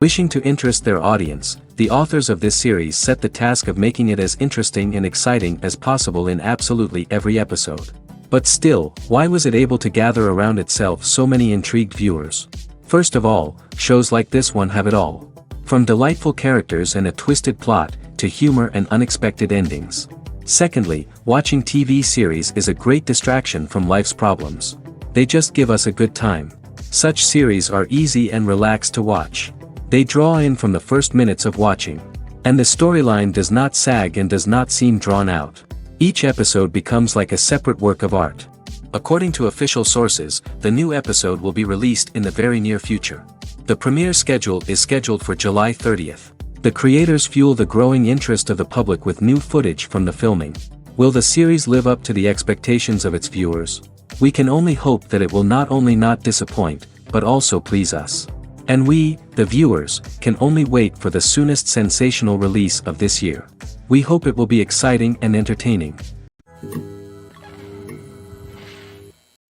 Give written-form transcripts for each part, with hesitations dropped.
Wishing to interest their audience, the authors of this series set the task of making it as interesting and exciting as possible in absolutely every episode. But still, why was it able to gather around itself so many intrigued viewers? First of all, shows like this one have it all. From delightful characters and a twisted plot, to humor and unexpected endings. Secondly, watching TV series is a great distraction from life's problems. They just give us a good time. Such series are easy and relaxed to watch. They draw in from the first minutes of watching. And the storyline does not sag and does not seem drawn out. Each episode becomes like a separate work of art. According to official sources, the new episode will be released in the very near future. The premiere schedule is scheduled for July 30th. The creators fuel the growing interest of the public with new footage from the filming. Will the series live up to the expectations of its viewers? We can only hope that it will not only not disappoint, but also please us. And we, the viewers, can only wait for the soonest sensational release of this year. We hope it will be exciting and entertaining.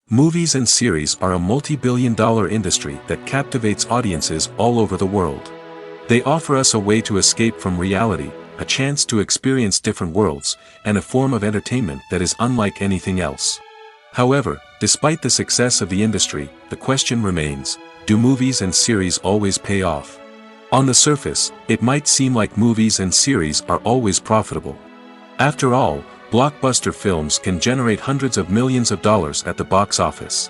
Movies and series are a multi-billion-dollar industry that captivates audiences all over the world. They offer us a way to escape from reality, a chance to experience different worlds, and a form of entertainment that is unlike anything else. However, despite the success of the industry, the question remains, do movies and series always pay off? On the surface, it might seem like movies and series are always profitable. After all, blockbuster films can generate hundreds of millions of dollars at the box office.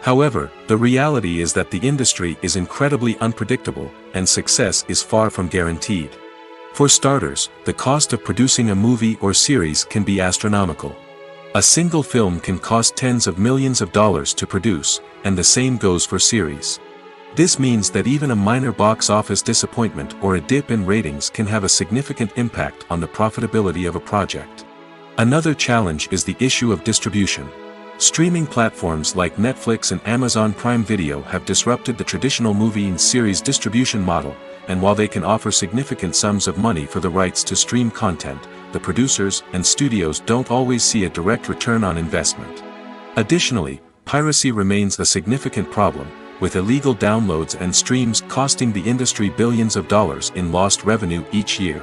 However, the reality is that the industry is incredibly unpredictable, and success is far from guaranteed. For starters, the cost of producing a movie or series can be astronomical. A single film can cost tens of millions of dollars to produce, and the same goes for series. This means that even a minor box office disappointment or a dip in ratings can have a significant impact on the profitability of a project. Another challenge is the issue of distribution. Streaming platforms like Netflix and Amazon Prime Video have disrupted the traditional movie and series distribution model, and while they can offer significant sums of money for the rights to stream content, the producers and studios don't always see a direct return on investment. Additionally, piracy remains a significant problem, with illegal downloads and streams costing the industry billions of dollars in lost revenue each year.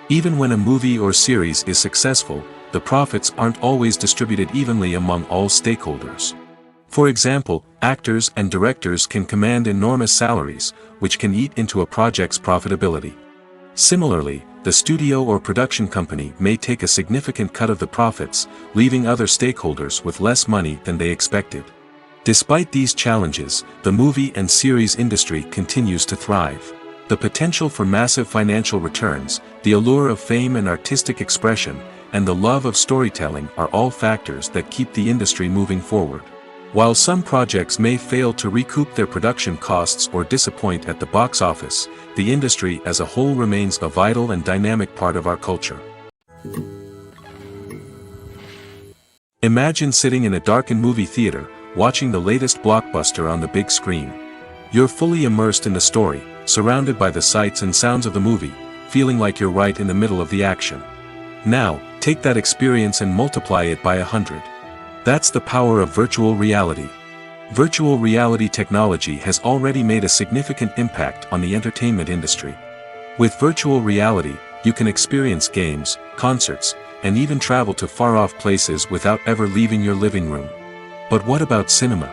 Even when a movie or series is successful, the profits aren't always distributed evenly among all stakeholders. For example, actors and directors can command enormous salaries, which can eat into a project's profitability. Similarly, the studio or production company may take a significant cut of the profits, leaving other stakeholders with less money than they expected. Despite these challenges, the movie and series industry continues to thrive. The potential for massive financial returns, the allure of fame and artistic expression, and the love of storytelling are all factors that keep the industry moving forward. While some projects may fail to recoup their production costs or disappoint at the box office, the industry as a whole remains a vital and dynamic part of our culture. Imagine sitting in a darkened movie theater, watching the latest blockbuster on the big screen. You're fully immersed in the story, surrounded by the sights and sounds of the movie, feeling like you're right in the middle of the action. Now, take that experience and multiply it by 100. That's the power of virtual reality. Virtual reality technology has already made a significant impact on the entertainment industry. With virtual reality, you can experience games, concerts, and even travel to far-off places without ever leaving your living room. But what about cinema?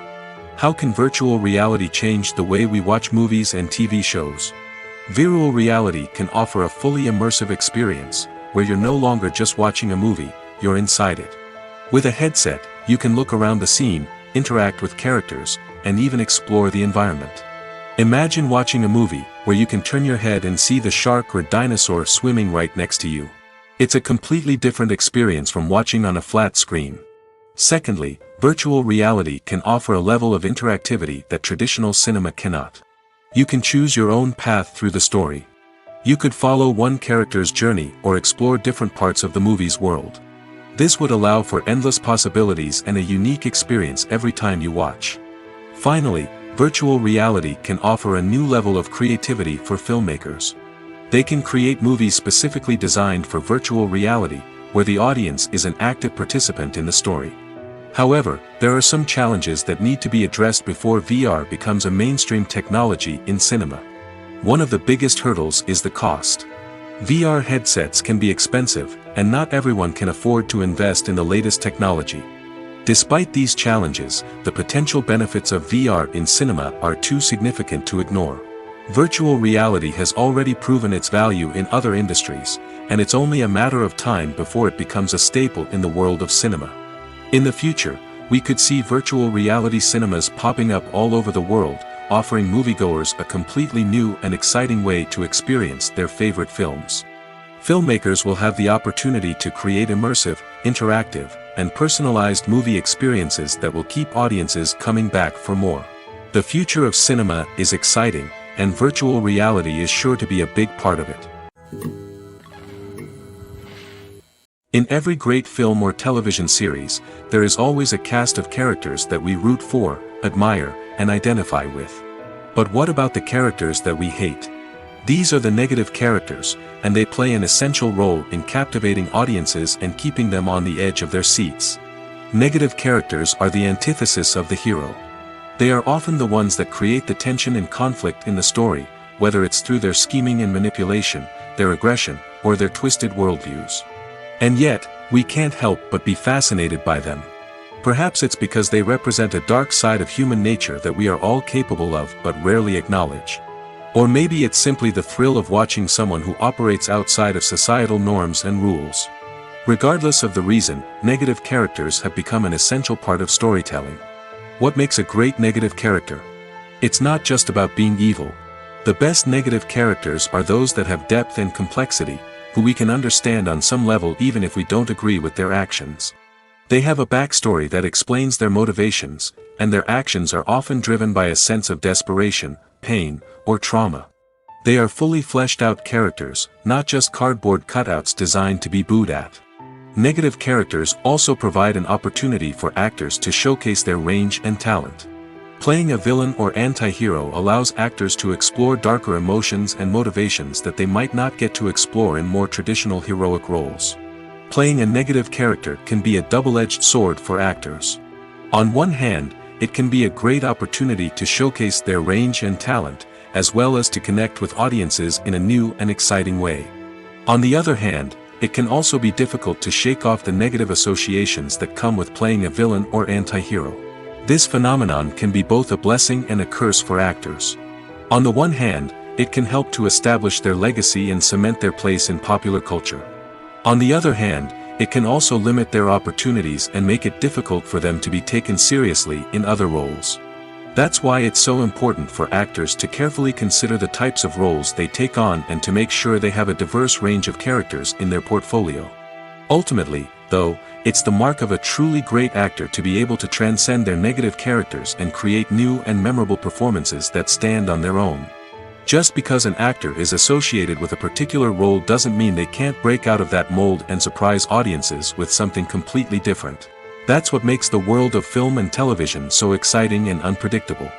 How can virtual reality change the way we watch movies and TV shows? Virtual reality can offer a fully immersive experience, where you're no longer just watching a movie, you're inside it. With a headset, you can look around the scene, interact with characters, and even explore the environment. Imagine watching a movie, where you can turn your head and see the shark or dinosaur swimming right next to you. It's a completely different experience from watching on a flat screen. Secondly, virtual reality can offer a level of interactivity that traditional cinema cannot. You can choose your own path through the story. You could follow one character's journey or explore different parts of the movie's world. This would allow for endless possibilities and a unique experience every time you watch. Finally, virtual reality can offer a new level of creativity for filmmakers. They can create movies specifically designed for virtual reality, where the audience is an active participant in the story. However, there are some challenges that need to be addressed before VR becomes a mainstream technology in cinema. One of the biggest hurdles is the cost. VR headsets can be expensive, and not everyone can afford to invest in the latest technology. Despite these challenges, the potential benefits of VR in cinema are too significant to ignore. Virtual reality has already proven its value in other industries, and it's only a matter of time before it becomes a staple in the world of cinema. In the future, we could see virtual reality cinemas popping up all over the world, offering moviegoers a completely new and exciting way to experience their favorite films. Filmmakers will have the opportunity to create immersive, interactive, and personalized movie experiences that will keep audiences coming back for more. The future of cinema is exciting, and virtual reality is sure to be a big part of it. In every great film or television series, there is always a cast of characters that we root for, admire, and identify with. But what about the characters that we hate? These are the negative characters, and they play an essential role in captivating audiences and keeping them on the edge of their seats. Negative characters are the antithesis of the hero. They are often the ones that create the tension and conflict in the story, whether it's through their scheming and manipulation, their aggression, or their twisted worldviews. And yet, we can't help but be fascinated by them. Perhaps it's because they represent a dark side of human nature that we are all capable of but rarely acknowledge. Or maybe it's simply the thrill of watching someone who operates outside of societal norms and rules. Regardless of the reason, negative characters have become an essential part of storytelling. What makes a great negative character? It's not just about being evil. The best negative characters are those that have depth and complexity, who we can understand on some level even if we don't agree with their actions. They have a backstory that explains their motivations, and their actions are often driven by a sense of desperation, pain, or trauma. They are fully fleshed out characters, not just cardboard cutouts designed to be booed at. Negative characters also provide an opportunity for actors to showcase their range and talent. Playing a villain or anti-hero allows actors to explore darker emotions and motivations that they might not get to explore in more traditional heroic roles. Playing a negative character can be a double-edged sword for actors. On one hand, it can be a great opportunity to showcase their range and talent, as well as to connect with audiences in a new and exciting way. On the other hand, it can also be difficult to shake off the negative associations that come with playing a villain or anti-hero. This phenomenon can be both a blessing and a curse for actors. On the one hand, it can help to establish their legacy and cement their place in popular culture. On the other hand, it can also limit their opportunities and make it difficult for them to be taken seriously in other roles. That's why it's so important for actors to carefully consider the types of roles they take on and to make sure they have a diverse range of characters in their portfolio. Ultimately, though, it's the mark of a truly great actor to be able to transcend their negative characters and create new and memorable performances that stand on their own. Just because an actor is associated with a particular role doesn't mean they can't break out of that mold and surprise audiences with something completely different. That's what makes the world of film and television so exciting and unpredictable.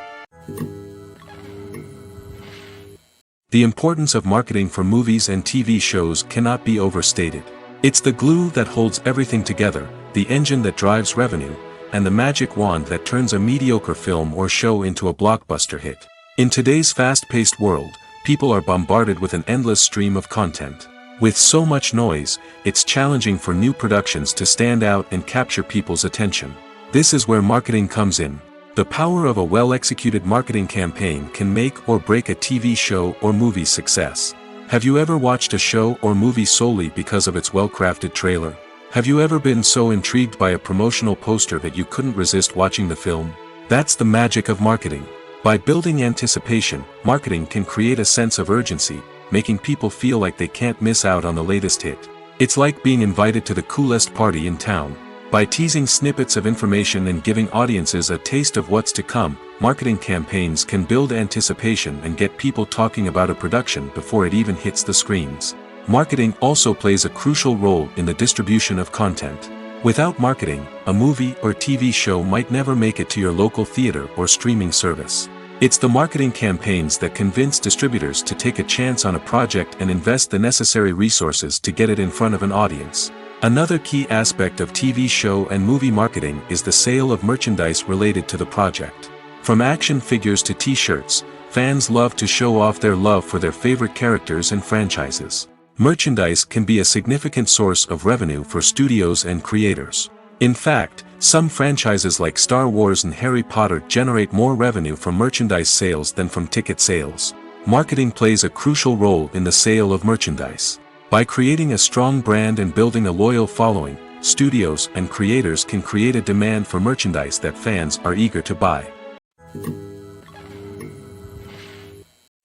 The importance of marketing for movies and TV shows cannot be overstated. It's the glue that holds everything together, the engine that drives revenue, and the magic wand that turns a mediocre film or show into a blockbuster hit. In today's fast-paced world, people are bombarded with an endless stream of content. With so much noise, it's challenging for new productions to stand out and capture people's attention. This is where marketing comes in. The power of a well-executed marketing campaign can make or break a TV show or movie's success. Have you ever watched a show or movie solely because of its well-crafted trailer? Have you ever been so intrigued by a promotional poster that you couldn't resist watching the film? That's the magic of marketing. By building anticipation, marketing can create a sense of urgency, making people feel like they can't miss out on the latest hit. It's like being invited to the coolest party in town. By teasing snippets of information and giving audiences a taste of what's to come, marketing campaigns can build anticipation and get people talking about a production before it even hits the screens. Marketing also plays a crucial role in the distribution of content. Without marketing, a movie or TV show might never make it to your local theater or streaming service. It's the marketing campaigns that convince distributors to take a chance on a project and invest the necessary resources to get it in front of an audience. Another key aspect of TV show and movie marketing is the sale of merchandise related to the project. From action figures to t-shirts, fans love to show off their love for their favorite characters and franchises. Merchandise can be a significant source of revenue for studios and creators. In fact, some franchises like Star Wars and Harry Potter generate more revenue from merchandise sales than from ticket sales. Marketing plays a crucial role in the sale of merchandise. By creating a strong brand and building a loyal following, studios and creators can create a demand for merchandise that fans are eager to buy.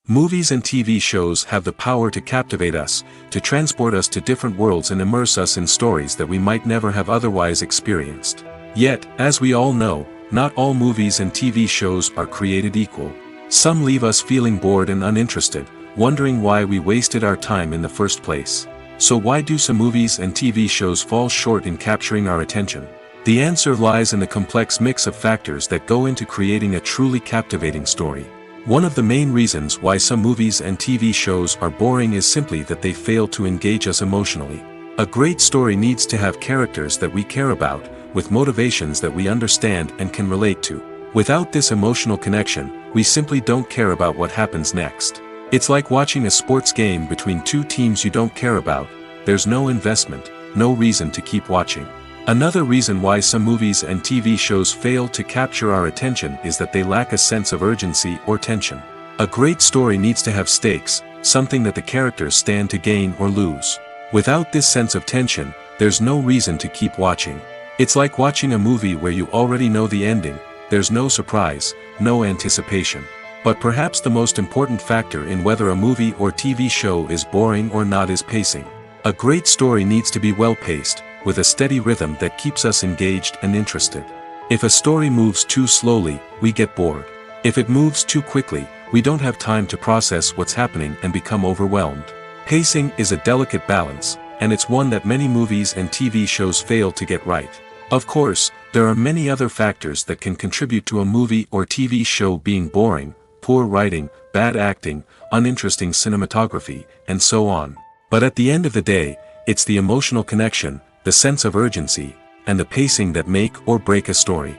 Movies and TV shows have the power to captivate us, to transport us to different worlds and immerse us in stories that we might never have otherwise experienced. Yet, as we all know, not all movies and TV shows are created equal. Some leave us feeling bored and uninterested, wondering why we wasted our time in the first place. So why do some movies and TV shows fall short in capturing our attention? The answer lies in the complex mix of factors that go into creating a truly captivating story. One of the main reasons why some movies and TV shows are boring is simply that they fail to engage us emotionally. A great story needs to have characters that we care about, with motivations that we understand and can relate to. Without this emotional connection, we simply don't care about what happens next. It's like watching a sports game between two teams you don't care about. There's no investment, no reason to keep watching. Another reason why some movies and TV shows fail to capture our attention is that they lack a sense of urgency or tension. A great story needs to have stakes, something that the characters stand to gain or lose. Without this sense of tension, there's no reason to keep watching. It's like watching a movie where you already know the ending, there's no surprise, no anticipation. But perhaps the most important factor in whether a movie or TV show is boring or not is pacing. A great story needs to be well-paced, with a steady rhythm that keeps us engaged and interested. If a story moves too slowly, we get bored. If it moves too quickly, we don't have time to process what's happening and become overwhelmed. Pacing is a delicate balance, and it's one that many movies and TV shows fail to get right. Of course, there are many other factors that can contribute to a movie or TV show being boring: poor writing, bad acting, uninteresting cinematography, and so on. But at the end of the day, it's the emotional connection, the sense of urgency, and the pacing that make or break a story.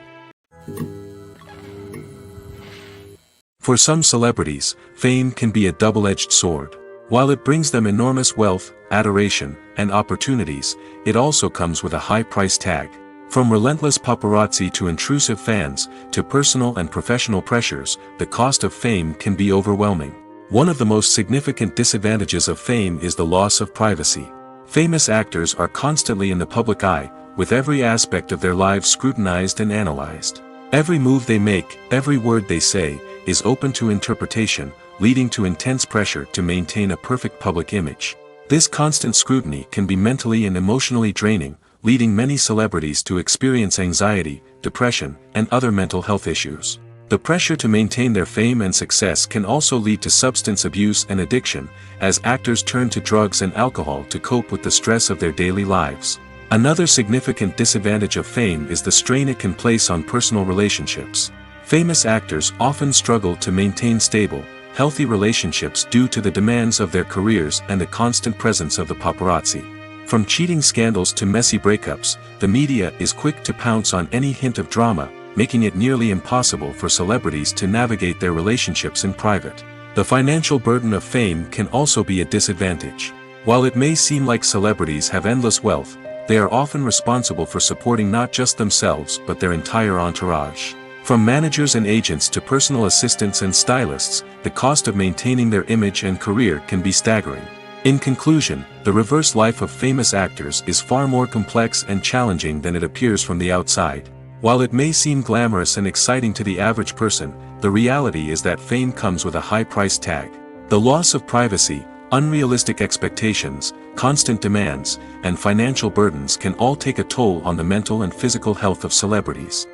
For some celebrities, fame can be a double-edged sword. While it brings them enormous wealth, adoration, and opportunities, it also comes with a high price tag. From relentless paparazzi to intrusive fans, to personal and professional pressures, the cost of fame can be overwhelming. One of the most significant disadvantages of fame is the loss of privacy. Famous actors are constantly in the public eye, with every aspect of their lives scrutinized and analyzed. Every move they make, every word they say, is open to interpretation, leading to intense pressure to maintain a perfect public image. This constant scrutiny can be mentally and emotionally draining, leading many celebrities to experience anxiety, depression, and other mental health issues. The pressure to maintain their fame and success can also lead to substance abuse and addiction, as actors turn to drugs and alcohol to cope with the stress of their daily lives. Another significant disadvantage of fame is the strain it can place on personal relationships. Famous actors often struggle to maintain stable, healthy relationships due to the demands of their careers and the constant presence of the paparazzi. From cheating scandals to messy breakups, the media is quick to pounce on any hint of drama, making it nearly impossible for celebrities to navigate their relationships in private. The financial burden of fame can also be a disadvantage. While it may seem like celebrities have endless wealth, they are often responsible for supporting not just themselves but their entire entourage. From managers and agents to personal assistants and stylists, the cost of maintaining their image and career can be staggering. In conclusion, the reverse life of famous actors is far more complex and challenging than it appears from the outside. While it may seem glamorous and exciting to the average person, the reality is that fame comes with a high price tag. The loss of privacy, unrealistic expectations, constant demands, and financial burdens can all take a toll on the mental and physical health of celebrities.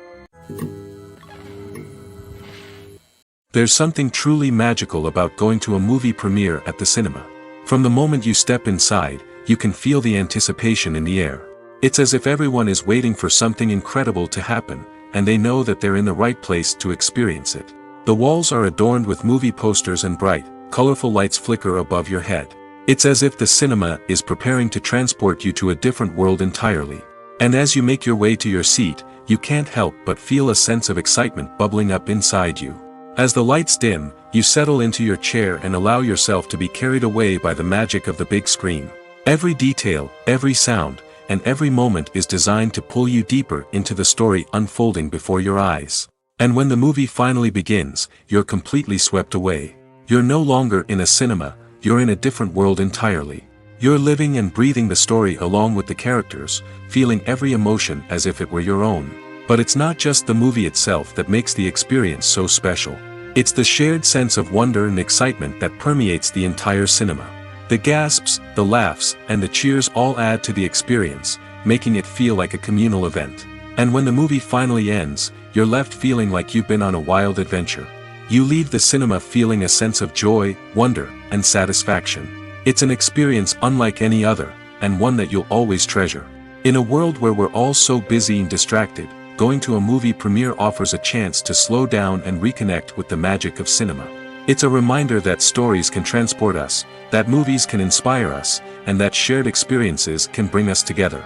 There's something truly magical about going to a movie premiere at the cinema. From the moment you step inside, you can feel the anticipation in the air. It's as if everyone is waiting for something incredible to happen, and they know that they're in the right place to experience it. The walls are adorned with movie posters and bright, colorful lights flicker above your head. It's as if the cinema is preparing to transport you to a different world entirely. And as you make your way to your seat, you can't help but feel a sense of excitement bubbling up inside you. As the lights dim, you settle into your chair and allow yourself to be carried away by the magic of the big screen. Every detail, every sound, and every moment is designed to pull you deeper into the story unfolding before your eyes. And when the movie finally begins, you're completely swept away. You're no longer in a cinema, you're in a different world entirely. You're living and breathing the story along with the characters, feeling every emotion as if it were your own. But it's not just the movie itself that makes the experience so special. It's the shared sense of wonder and excitement that permeates the entire cinema. The gasps, the laughs, and the cheers all add to the experience, making it feel like a communal event. And when the movie finally ends, you're left feeling like you've been on a wild adventure. You leave the cinema feeling a sense of joy, wonder, and satisfaction. It's an experience unlike any other, and one that you'll always treasure. In a world where we're all so busy and distracted, going to a movie premiere offers a chance to slow down and reconnect with the magic of cinema. It's a reminder that stories can transport us, that movies can inspire us, and that shared experiences can bring us together.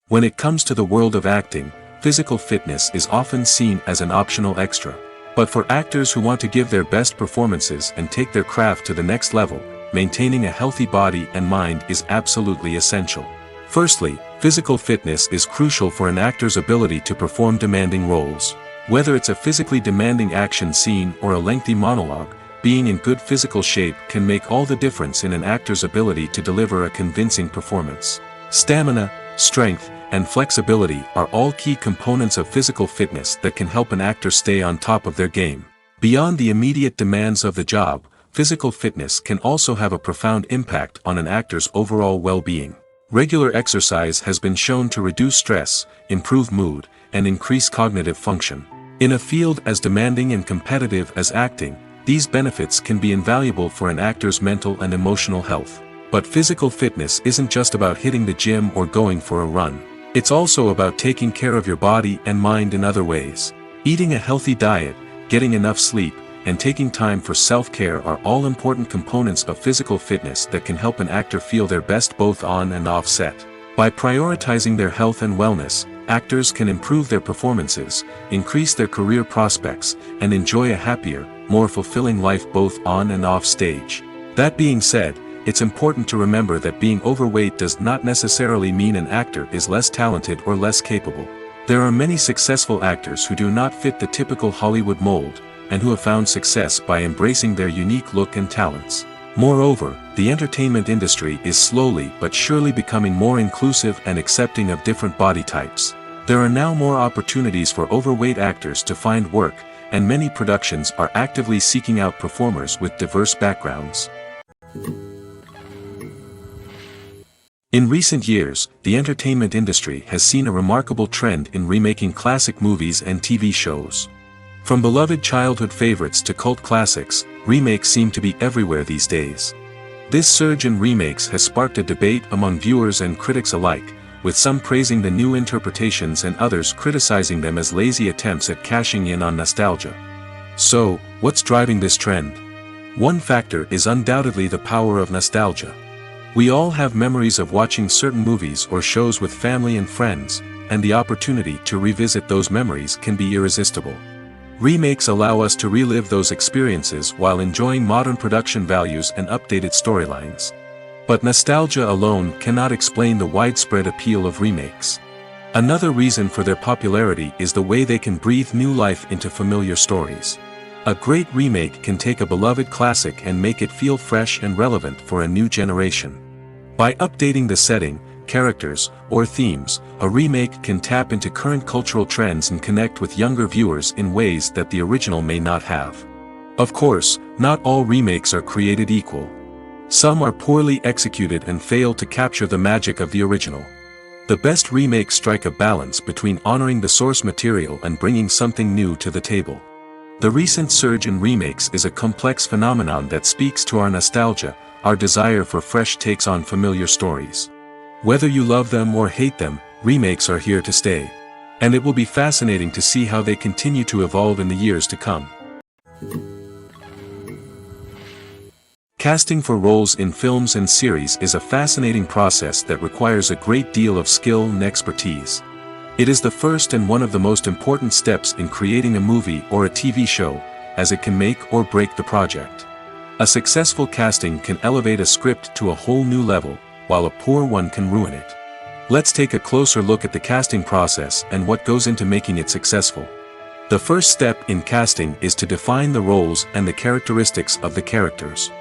When it comes to the world of acting, physical fitness is often seen as an optional extra. But for actors who want to give their best performances and take their craft to the next level, maintaining a healthy body and mind is absolutely essential. Firstly, physical fitness is crucial for an actor's ability to perform demanding roles. Whether it's a physically demanding action scene or a lengthy monologue, being in good physical shape can make all the difference in an actor's ability to deliver a convincing performance. Stamina, strength, and flexibility are all key components of physical fitness that can help an actor stay on top of their game. Beyond the immediate demands of the job, physical fitness can also have a profound impact on an actor's overall well-being. Regular exercise has been shown to reduce stress, improve mood, and increase cognitive function. In a field as demanding and competitive as acting, these benefits can be invaluable for an actor's mental and emotional health. But physical fitness isn't just about hitting the gym or going for a run. It's also about taking care of your body and mind in other ways. Eating a healthy diet, getting enough sleep, and taking time for self-care are all important components of physical fitness that can help an actor feel their best both on and off set. By prioritizing their health and wellness, actors can improve their performances, increase their career prospects, and enjoy a happier, more fulfilling life both on and off stage. That being said, it's important to remember that being overweight does not necessarily mean an actor is less talented or less capable. There are many successful actors who do not fit the typical Hollywood mold, and who have found success by embracing their unique look and talents. Moreover, the entertainment industry is slowly but surely becoming more inclusive and accepting of different body types. There are now more opportunities for overweight actors to find work, and many productions are actively seeking out performers with diverse backgrounds. In recent years, the entertainment industry has seen a remarkable trend in remaking classic movies and TV shows. From beloved childhood favorites to cult classics, remakes seem to be everywhere these days. This surge in remakes has sparked a debate among viewers and critics alike, with some praising the new interpretations and others criticizing them as lazy attempts at cashing in on nostalgia. So, what's driving this trend? One factor is undoubtedly the power of nostalgia. We all have memories of watching certain movies or shows with family and friends, and the opportunity to revisit those memories can be irresistible. Remakes allow us to relive those experiences while enjoying modern production values and updated storylines. But nostalgia alone cannot explain the widespread appeal of remakes. Another reason for their popularity is the way they can breathe new life into familiar stories. A great remake can take a beloved classic and make it feel fresh and relevant for a new generation. By updating the setting, characters, or themes, a remake can tap into current cultural trends and connect with younger viewers in ways that the original may not have. Of course, not all remakes are created equal. Some are poorly executed and fail to capture the magic of the original. The best remakes strike a balance between honoring the source material and bringing something new to the table. The recent surge in remakes is a complex phenomenon that speaks to our nostalgia, our desire for fresh takes on familiar stories. Whether you love them or hate them, remakes are here to stay. And it will be fascinating to see how they continue to evolve in the years to come. Casting for roles in films and series is a fascinating process that requires a great deal of skill and expertise. It is the first and one of the most important steps in creating a movie or a TV show, as it can make or break the project. A successful casting can elevate a script to a whole new level, while a poor one can ruin it. Let's take a closer look at the casting process and what goes into making it successful. The first step in casting is to define the roles and the characteristics of the characters.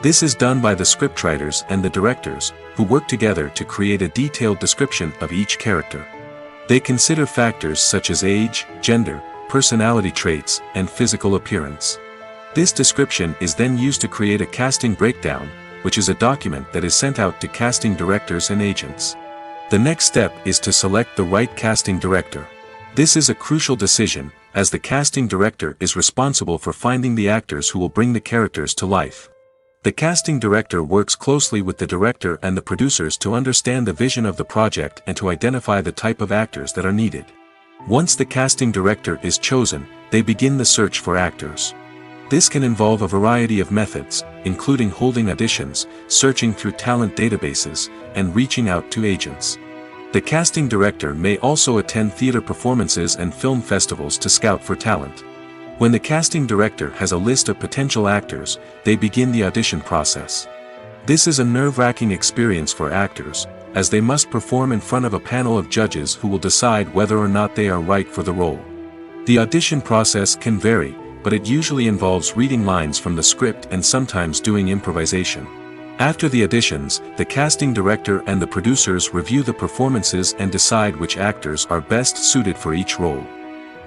This is done by the scriptwriters and the directors, who work together to create a detailed description of each character. They consider factors such as age, gender, personality traits, and physical appearance. This description is then used to create a casting breakdown, which is a document that is sent out to casting directors and agents. The next step is to select the right casting director. This is a crucial decision, as the casting director is responsible for finding the actors who will bring the characters to life. The casting director works closely with the director and the producers to understand the vision of the project and to identify the type of actors that are needed. Once the casting director is chosen, they begin the search for actors. This can involve a variety of methods, including holding auditions, searching through talent databases, and reaching out to agents. The casting director may also attend theater performances and film festivals to scout for talent. When the casting director has a list of potential actors, they begin the audition process. This is a nerve-wracking experience for actors, as they must perform in front of a panel of judges who will decide whether or not they are right for the role. The audition process can vary, but it usually involves reading lines from the script and sometimes doing improvisation. After the auditions, the casting director and the producers review the performances and decide which actors are best suited for each role.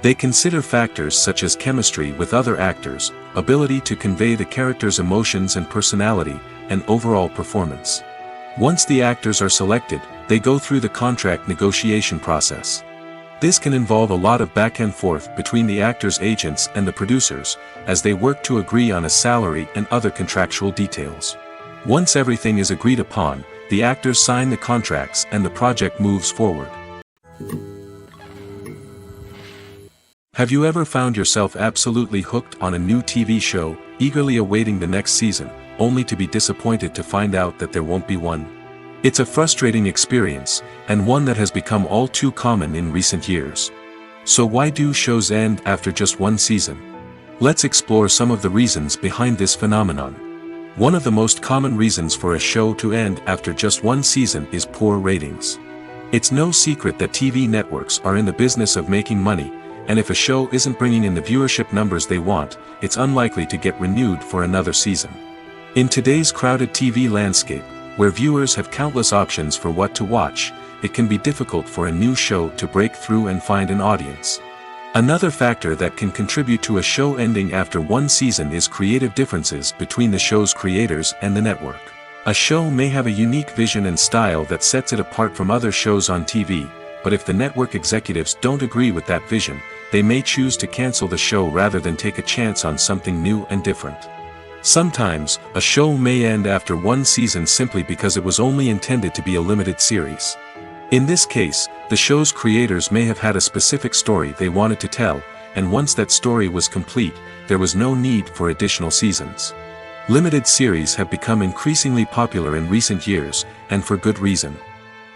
They consider factors such as chemistry with other actors, ability to convey the character's emotions and personality, and overall performance. Once the actors are selected, they go through the contract negotiation process. This can involve a lot of back and forth between the actors' agents and the producers, as they work to agree on a salary and other contractual details. Once everything is agreed upon, the actors sign the contracts and the project moves forward. Have you ever found yourself absolutely hooked on a new TV show, eagerly awaiting the next season, only to be disappointed to find out that there won't be one? It's a frustrating experience, and one that has become all too common in recent years. So why do shows end after just one season? Let's explore some of the reasons behind this phenomenon. One of the most common reasons for a show to end after just one season is poor ratings. It's no secret that TV networks are in the business of making money, and if a show isn't bringing in the viewership numbers they want, it's unlikely to get renewed for another season. In today's crowded TV landscape, where viewers have countless options for what to watch, it can be difficult for a new show to break through and find an audience. Another factor that can contribute to a show ending after one season is creative differences between the show's creators and the network. A show may have a unique vision and style that sets it apart from other shows on TV, but if the network executives don't agree with that vision, they may choose to cancel the show rather than take a chance on something new and different. Sometimes, a show may end after one season simply because it was only intended to be a limited series. In this case, the show's creators may have had a specific story they wanted to tell, and once that story was complete, there was no need for additional seasons. Limited series have become increasingly popular in recent years, and for good reason.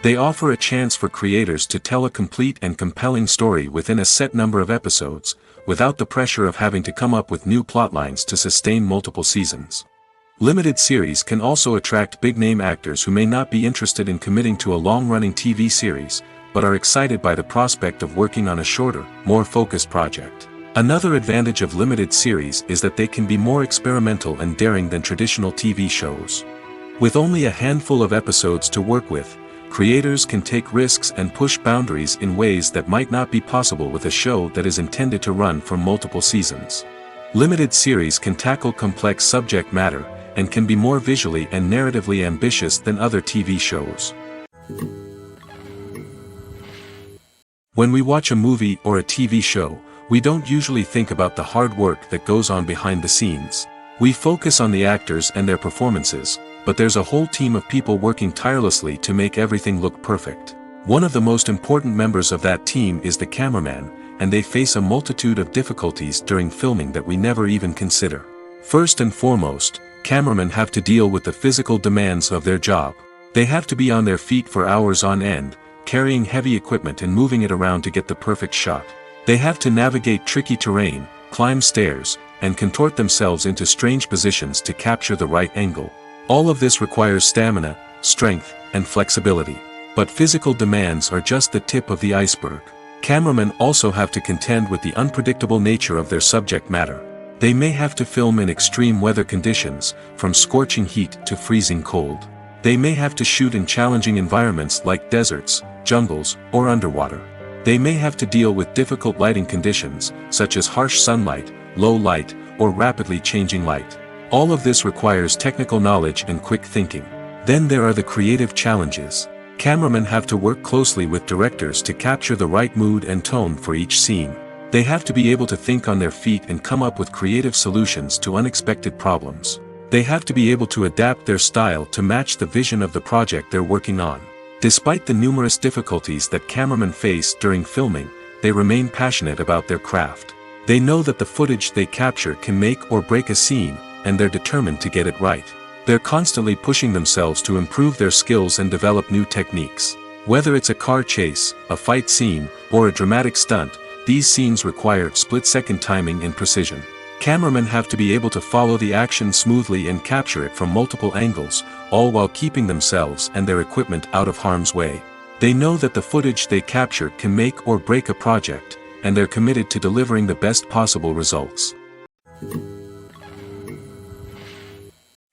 They offer a chance for creators to tell a complete and compelling story within a set number of episodes, without the pressure of having to come up with new plotlines to sustain multiple seasons. Limited series can also attract big-name actors who may not be interested in committing to a long-running TV series, but are excited by the prospect of working on a shorter, more focused project. Another advantage of limited series is that they can be more experimental and daring than traditional TV shows. With only a handful of episodes to work with, creators can take risks and push boundaries in ways that might not be possible with a show that is intended to run for multiple seasons. Limited series can tackle complex subject matter, and can be more visually and narratively ambitious than other TV shows. When we watch a movie or a TV show, we don't usually think about the hard work that goes on behind the scenes. We focus on the actors and their performances, but there's a whole team of people working tirelessly to make everything look perfect. One of the most important members of that team is the cameraman, and they face a multitude of difficulties during filming that we never even consider. First and foremost, cameramen have to deal with the physical demands of their job. They have to be on their feet for hours on end, carrying heavy equipment and moving it around to get the perfect shot. They have to navigate tricky terrain, climb stairs, and contort themselves into strange positions to capture the right angle. All of this requires stamina, strength, and flexibility. But physical demands are just the tip of the iceberg. Cameramen also have to contend with the unpredictable nature of their subject matter. They may have to film in extreme weather conditions, from scorching heat to freezing cold. They may have to shoot in challenging environments like deserts, jungles, or underwater. They may have to deal with difficult lighting conditions, such as harsh sunlight, low light, or rapidly changing light. All of this requires technical knowledge and quick thinking. Then there are the creative challenges. Cameramen have to work closely with directors to capture the right mood and tone for each scene. They have to be able to think on their feet and come up with creative solutions to unexpected problems. They have to be able to adapt their style to match the vision of the project they're working on. Despite the numerous difficulties that cameramen face during filming, they remain passionate about their craft. They know that the footage they capture can make or break a scene, and they're determined to get it right. They're constantly pushing themselves to improve their skills and develop new techniques. Whether it's a car chase, a fight scene, or a dramatic stunt, these scenes require split-second timing and precision. Cameramen have to be able to follow the action smoothly and capture it from multiple angles, all while keeping themselves and their equipment out of harm's way. They know that the footage they capture can make or break a project, and they're committed to delivering the best possible results.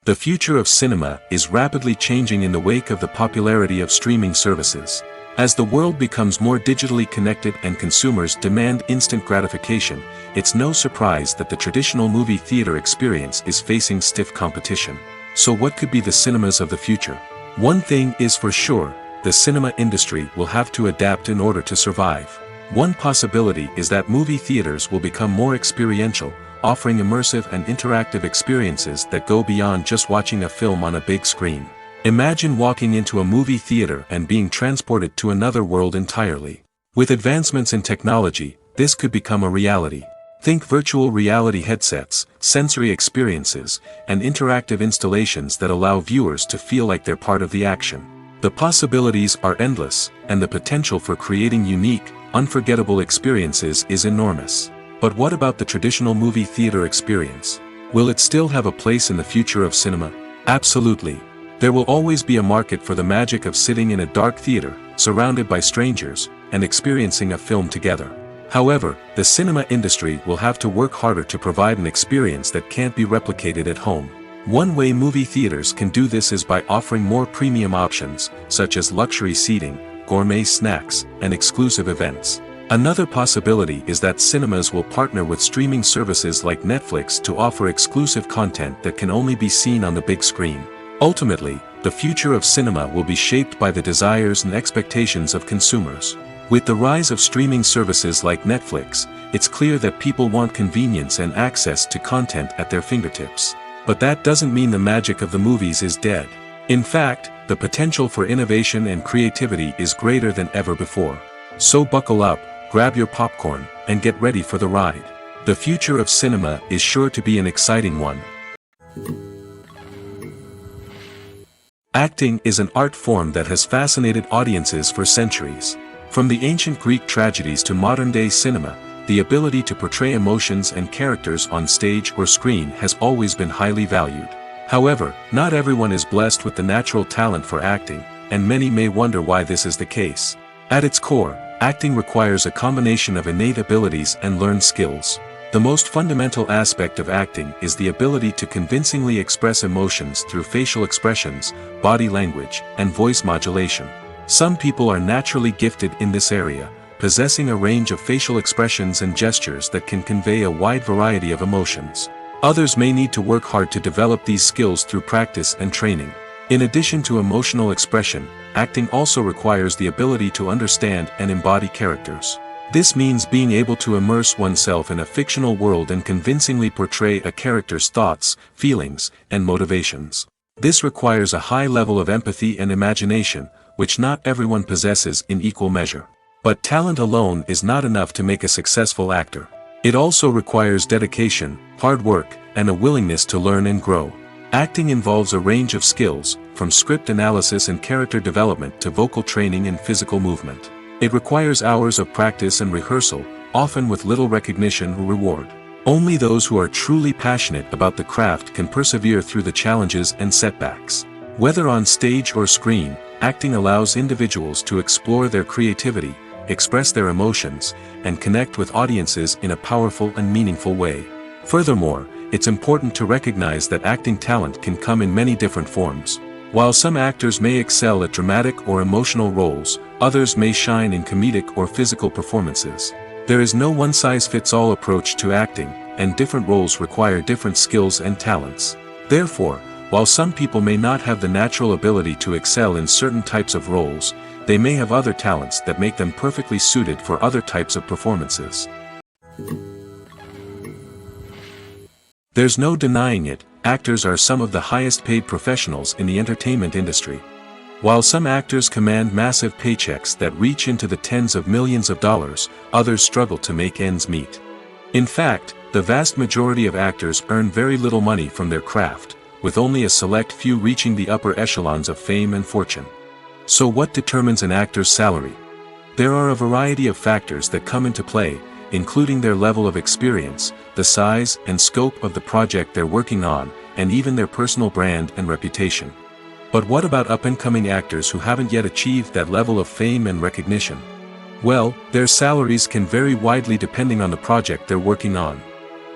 The future of cinema is rapidly changing in the wake of the popularity of streaming services. As the world becomes more digitally connected and consumers demand instant gratification, it's no surprise that the traditional movie theater experience is facing stiff competition. So what could be the cinemas of the future? One thing is for sure, the cinema industry will have to adapt in order to survive. One possibility is that movie theaters will become more experiential, offering immersive and interactive experiences that go beyond just watching a film on a big screen. Imagine walking into a movie theater and being transported to another world entirely. With advancements in technology, this could become a reality. Think virtual reality headsets, sensory experiences, and interactive installations that allow viewers to feel like they're part of the action. The possibilities are endless, and the potential for creating unique, unforgettable experiences is enormous. But what about the traditional movie theater experience? Will it still have a place in the future of cinema? Absolutely. There will always be a market for the magic of sitting in a dark theater, surrounded by strangers, and experiencing a film together. However, the cinema industry will have to work harder to provide an experience that can't be replicated at home. One way movie theaters can do this is by offering more premium options, such as luxury seating, gourmet snacks, and exclusive events. Another possibility is that cinemas will partner with streaming services like Netflix to offer exclusive content that can only be seen on the big screen. Ultimately, the future of cinema will be shaped by the desires and expectations of consumers. With the rise of streaming services like Netflix, it's clear that people want convenience and access to content at their fingertips. But that doesn't mean the magic of the movies is dead. In fact, the potential for innovation and creativity is greater than ever before. So buckle up, grab your popcorn, and get ready for the ride. The future of cinema is sure to be an exciting one. Acting is an art form that has fascinated audiences for centuries. From the ancient Greek tragedies to modern-day cinema, the ability to portray emotions and characters on stage or screen has always been highly valued. However, not everyone is blessed with the natural talent for acting, and many may wonder why this is the case. At its core, acting requires a combination of innate abilities and learned skills. The most fundamental aspect of acting is the ability to convincingly express emotions through facial expressions, body language, and voice modulation. Some people are naturally gifted in this area, possessing a range of facial expressions and gestures that can convey a wide variety of emotions. Others may need to work hard to develop these skills through practice and training. In addition to emotional expression, acting also requires the ability to understand and embody characters. This means being able to immerse oneself in a fictional world and convincingly portray a character's thoughts, feelings, and motivations. This requires a high level of empathy and imagination, which not everyone possesses in equal measure. But talent alone is not enough to make a successful actor. It also requires dedication, hard work, and a willingness to learn and grow. Acting involves a range of skills, from script analysis and character development to vocal training and physical movement. It requires hours of practice and rehearsal, often with little recognition or reward. Only those who are truly passionate about the craft can persevere through the challenges and setbacks. Whether on stage or screen, acting allows individuals to explore their creativity, express their emotions, and connect with audiences in a powerful and meaningful way. Furthermore, it's important to recognize that acting talent can come in many different forms. While some actors may excel at dramatic or emotional roles, others may shine in comedic or physical performances. There is no one-size-fits-all approach to acting, and different roles require different skills and talents. Therefore, while some people may not have the natural ability to excel in certain types of roles, they may have other talents that make them perfectly suited for other types of performances. There's no denying it, actors are some of the highest-paid professionals in the entertainment industry. While some actors command massive paychecks that reach into the tens of millions of dollars, others struggle to make ends meet. In fact, the vast majority of actors earn very little money from their craft, with only a select few reaching the upper echelons of fame and fortune. So what determines an actor's salary? There are a variety of factors that come into play, including their level of experience, the size and scope of the project they're working on, and even their personal brand and reputation. But what about up-and-coming actors who haven't yet achieved that level of fame and recognition? Well, their salaries can vary widely depending on the project they're working on.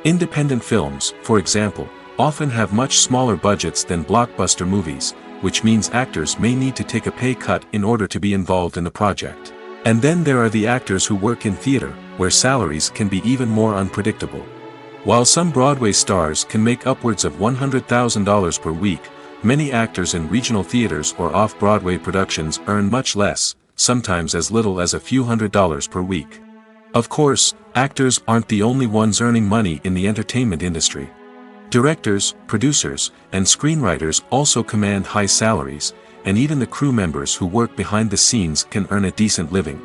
Independent films, for example, often have much smaller budgets than blockbuster movies, which means actors may need to take a pay cut in order to be involved in the project. And then there are the actors who work in theater, where salaries can be even more unpredictable. While some Broadway stars can make upwards of $100,000 per week, many actors in regional theaters or off-Broadway productions earn much less, sometimes as little as a few $100s per week. Of course, actors aren't the only ones earning money in the entertainment industry. Directors, producers, and screenwriters also command high salaries, and even the crew members who work behind the scenes can earn a decent living.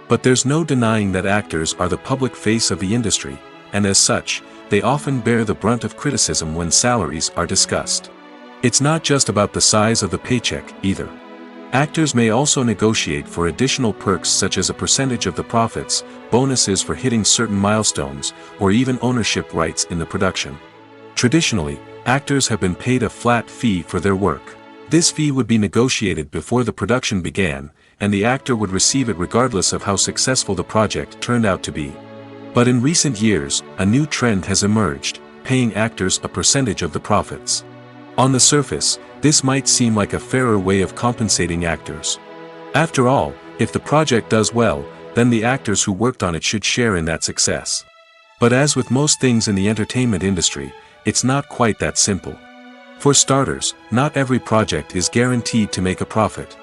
But there's no denying that actors are the public face of the industry, and as such, they often bear the brunt of criticism when salaries are discussed. It's not just about the size of the paycheck, either. Actors may also negotiate for additional perks such as a percentage of the profits, bonuses for hitting certain milestones, or even ownership rights in the production. Traditionally, actors have been paid a flat fee for their work. This fee would be negotiated before the production began, and the actor would receive it regardless of how successful the project turned out to be. But in recent years, a new trend has emerged, paying actors a percentage of the profits. On the surface, this might seem like a fairer way of compensating actors. After all, if the project does well, then the actors who worked on it should share in that success. But as with most things in the entertainment industry, it's not quite that simple. For starters, not every project is guaranteed to make a profit.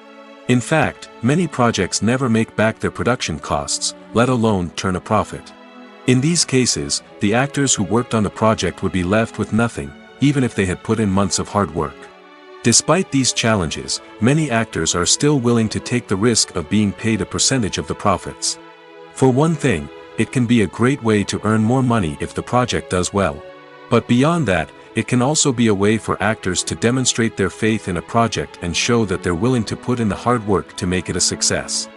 In fact, many projects never make back their production costs, let alone turn a profit. In these cases, the actors who worked on the project would be left with nothing, even if they had put in months of hard work. Despite these challenges, many actors are still willing to take the risk of being paid a percentage of the profits. For one thing, it can be a great way to earn more money if the project does well. But beyond that, it can also be a way for actors to demonstrate their faith in a project and show that they're willing to put in the hard work to make it a success.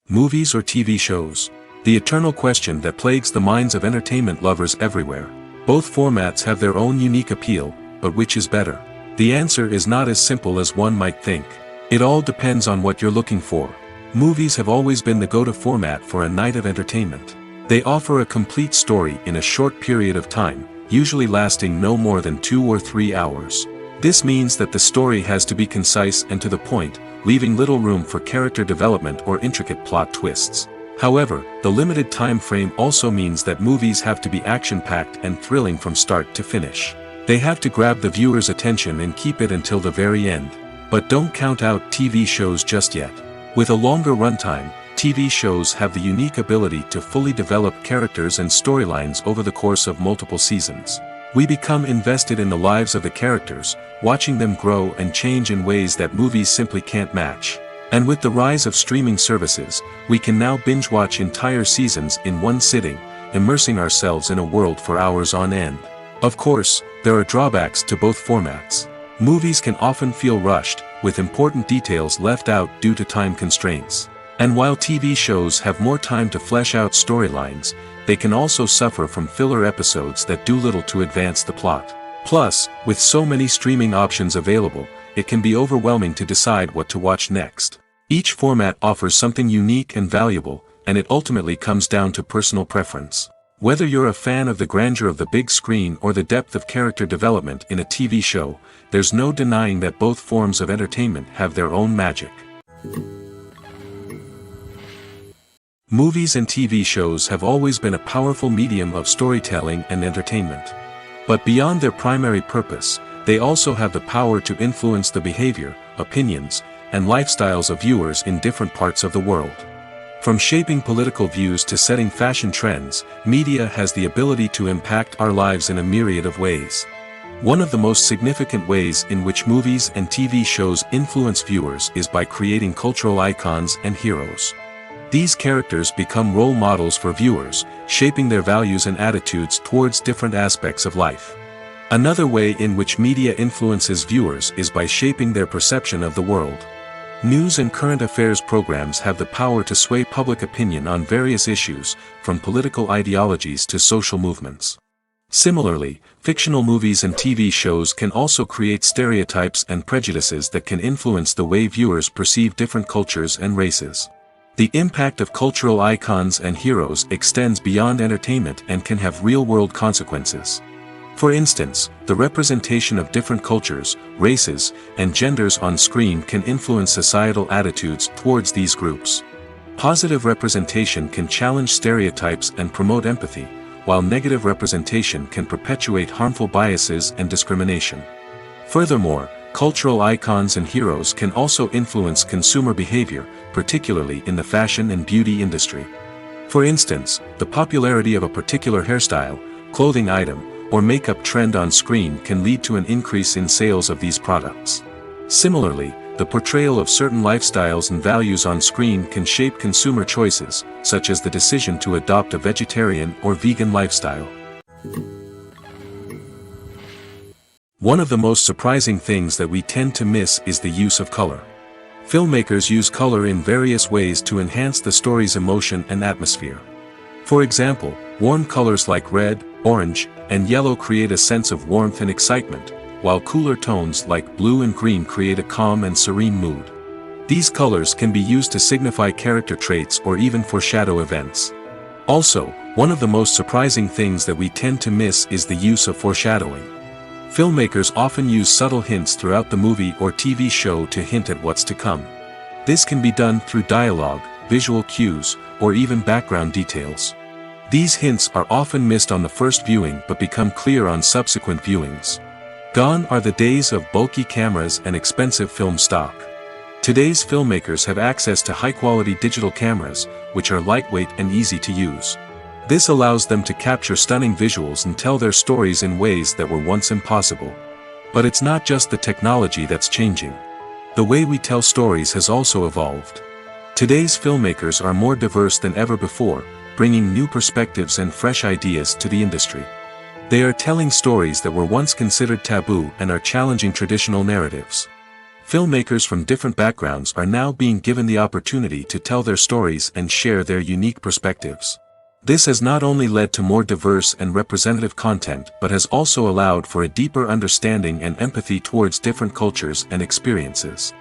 Movies or TV shows? The eternal question that plagues the minds of entertainment lovers everywhere. Both formats have their own unique appeal, but which is better? The answer is not as simple as one might think. It all depends on what you're looking for. Movies have always been the go-to format for a night of entertainment. They offer a complete story in a short period of time, usually lasting no more than 2 or 3 hours. This means that the story has to be concise and to the point, leaving little room for character development or intricate plot twists. However, the limited time frame also means that movies have to be action-packed and thrilling from start to finish. They have to grab the viewer's attention and keep it until the very end. But don't count out TV shows just yet. With a longer runtime, TV shows have the unique ability to fully develop characters and storylines over the course of multiple seasons. We become invested in the lives of the characters, watching them grow and change in ways that movies simply can't match. And with the rise of streaming services, we can now binge-watch entire seasons in one sitting, immersing ourselves in a world for hours on end. Of course, there are drawbacks to both formats. Movies can often feel rushed, with important details left out due to time constraints. And while TV shows have more time to flesh out storylines, they can also suffer from filler episodes that do little to advance the plot. Plus, with so many streaming options available, it can be overwhelming to decide what to watch next. Each format offers something unique and valuable, and it ultimately comes down to personal preference. Whether you're a fan of the grandeur of the big screen or the depth of character development in a TV show, there's no denying that both forms of entertainment have their own magic. Movies and TV shows have always been a powerful medium of storytelling and entertainment. But beyond their primary purpose, they also have the power to influence the behavior, opinions, and lifestyles of viewers in different parts of the world. From shaping political views to setting fashion trends, media has the ability to impact our lives in a myriad of ways. One of the most significant ways in which movies and TV shows influence viewers is by creating cultural icons and heroes. These characters become role models for viewers, shaping their values and attitudes towards different aspects of life. Another way in which media influences viewers is by shaping their perception of the world. News and current affairs programs have the power to sway public opinion on various issues, from political ideologies to social movements. Similarly, fictional movies and TV shows can also create stereotypes and prejudices that can influence the way viewers perceive different cultures and races. The impact of cultural icons and heroes extends beyond entertainment and can have real-world consequences. For instance, the representation of different cultures, races, and genders on screen can influence societal attitudes towards these groups. Positive representation can challenge stereotypes and promote empathy, while negative representation can perpetuate harmful biases and discrimination. Furthermore, cultural icons and heroes can also influence consumer behavior, particularly in the fashion and beauty industry. For instance, the popularity of a particular hairstyle, clothing item, or makeup trend on screen can lead to an increase in sales of these products. Similarly, the portrayal of certain lifestyles and values on screen can shape consumer choices, such as the decision to adopt a vegetarian or vegan lifestyle. One of the most surprising things that we tend to miss is the use of color. Filmmakers use color in various ways to enhance the story's emotion and atmosphere. For example, warm colors like red, orange, and yellow create a sense of warmth and excitement, while cooler tones like blue and green create a calm and serene mood. These colors can be used to signify character traits or even foreshadow events. Also, one of the most surprising things that we tend to miss is the use of foreshadowing. Filmmakers often use subtle hints throughout the movie or TV show to hint at what's to come. This can be done through dialogue, visual cues, or even background details. These hints are often missed on the first viewing but become clear on subsequent viewings. Gone are the days of bulky cameras and expensive film stock. Today's filmmakers have access to high-quality digital cameras, which are lightweight and easy to use. This allows them to capture stunning visuals and tell their stories in ways that were once impossible. But it's not just the technology that's changing. The way we tell stories has also evolved. Today's filmmakers are more diverse than ever before, bringing new perspectives and fresh ideas to the industry. They are telling stories that were once considered taboo and are challenging traditional narratives. Filmmakers from different backgrounds are now being given the opportunity to tell their stories and share their unique perspectives. This has not only led to more diverse and representative content but has also allowed for a deeper understanding and empathy towards different cultures and experiences.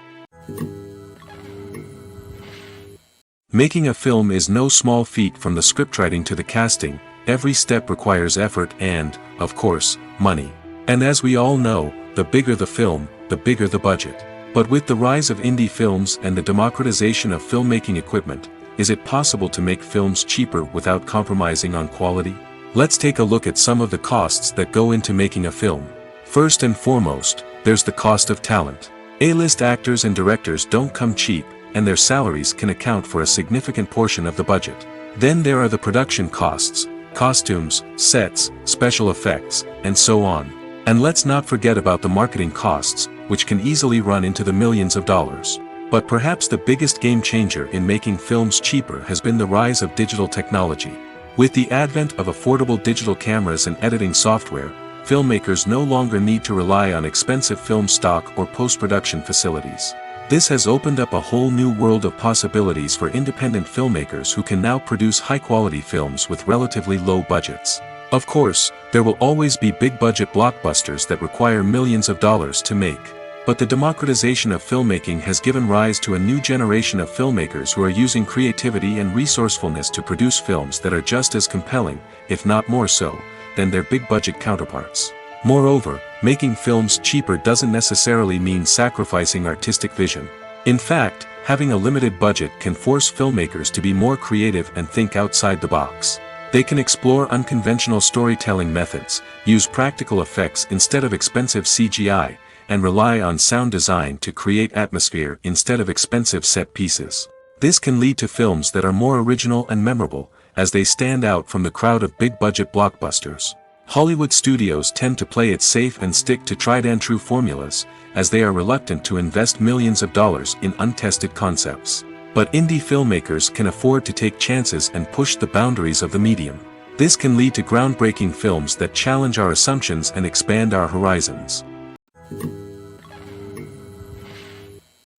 Making a film is no small feat. From the scriptwriting to the casting, every step requires effort and, of course, money. And as we all know, the bigger the film, the bigger the budget. But with the rise of indie films and the democratization of filmmaking equipment, is it possible to make films cheaper without compromising on quality? Let's take a look at some of the costs that go into making a film. First and foremost, there's the cost of talent. A-list actors and directors don't come cheap, and their salaries can account for a significant portion of the budget. Then there are the production costs, costumes, sets, special effects, and so on. And let's not forget about the marketing costs, which can easily run into the millions of dollars. But perhaps the biggest game changer in making films cheaper has been the rise of digital technology. With the advent of affordable digital cameras and editing software, filmmakers no longer need to rely on expensive film stock or post-production facilities. This has opened up a whole new world of possibilities for independent filmmakers who can now produce high-quality films with relatively low budgets. Of course, there will always be big-budget blockbusters that require millions of dollars to make. But the democratization of filmmaking has given rise to a new generation of filmmakers who are using creativity and resourcefulness to produce films that are just as compelling, if not more so, than their big-budget counterparts. Moreover, making films cheaper doesn't necessarily mean sacrificing artistic vision. In fact, having a limited budget can force filmmakers to be more creative and think outside the box. They can explore unconventional storytelling methods, use practical effects instead of expensive CGI, and rely on sound design to create atmosphere instead of expensive set pieces. This can lead to films that are more original and memorable, as they stand out from the crowd of big-budget blockbusters. Hollywood studios tend to play it safe and stick to tried-and-true formulas, as they are reluctant to invest millions of dollars in untested concepts. But indie filmmakers can afford to take chances and push the boundaries of the medium. This can lead to groundbreaking films that challenge our assumptions and expand our horizons.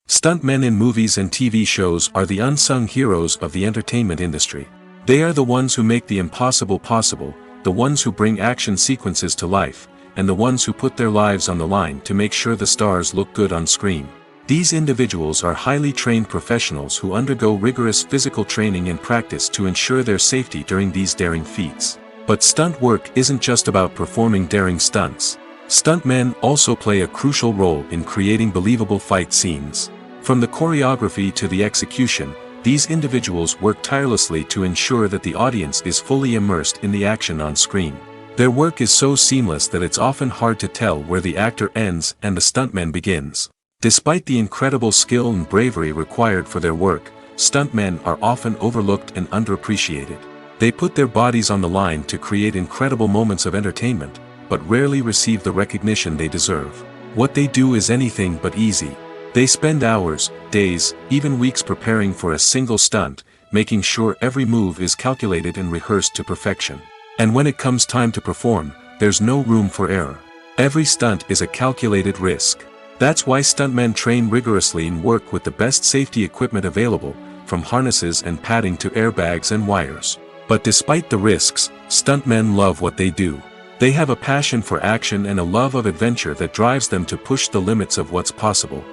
Stuntmen in movies and TV shows are the unsung heroes of the entertainment industry. They are the ones who make the impossible possible, the ones who bring action sequences to life, and the ones who put their lives on the line to make sure the stars look good on screen. These individuals are highly trained professionals who undergo rigorous physical training and practice to ensure their safety during these daring feats. But stunt work isn't just about performing daring stunts. Stuntmen also play a crucial role in creating believable fight scenes. From the choreography to the execution, these individuals work tirelessly to ensure that the audience is fully immersed in the action on screen. Their work is so seamless that it's often hard to tell where the actor ends and the stuntman begins. Despite the incredible skill and bravery required for their work, stuntmen are often overlooked and underappreciated. They put their bodies on the line to create incredible moments of entertainment, but rarely receive the recognition they deserve. What they do is anything but easy. They spend hours, days, even weeks preparing for a single stunt, making sure every move is calculated and rehearsed to perfection. And when it comes time to perform, there's no room for error. Every stunt is a calculated risk. That's why stuntmen train rigorously and work with the best safety equipment available, from harnesses and padding to airbags and wires. But despite the risks, stuntmen love what they do. They have a passion for action and a love of adventure that drives them to push the limits of what's possible.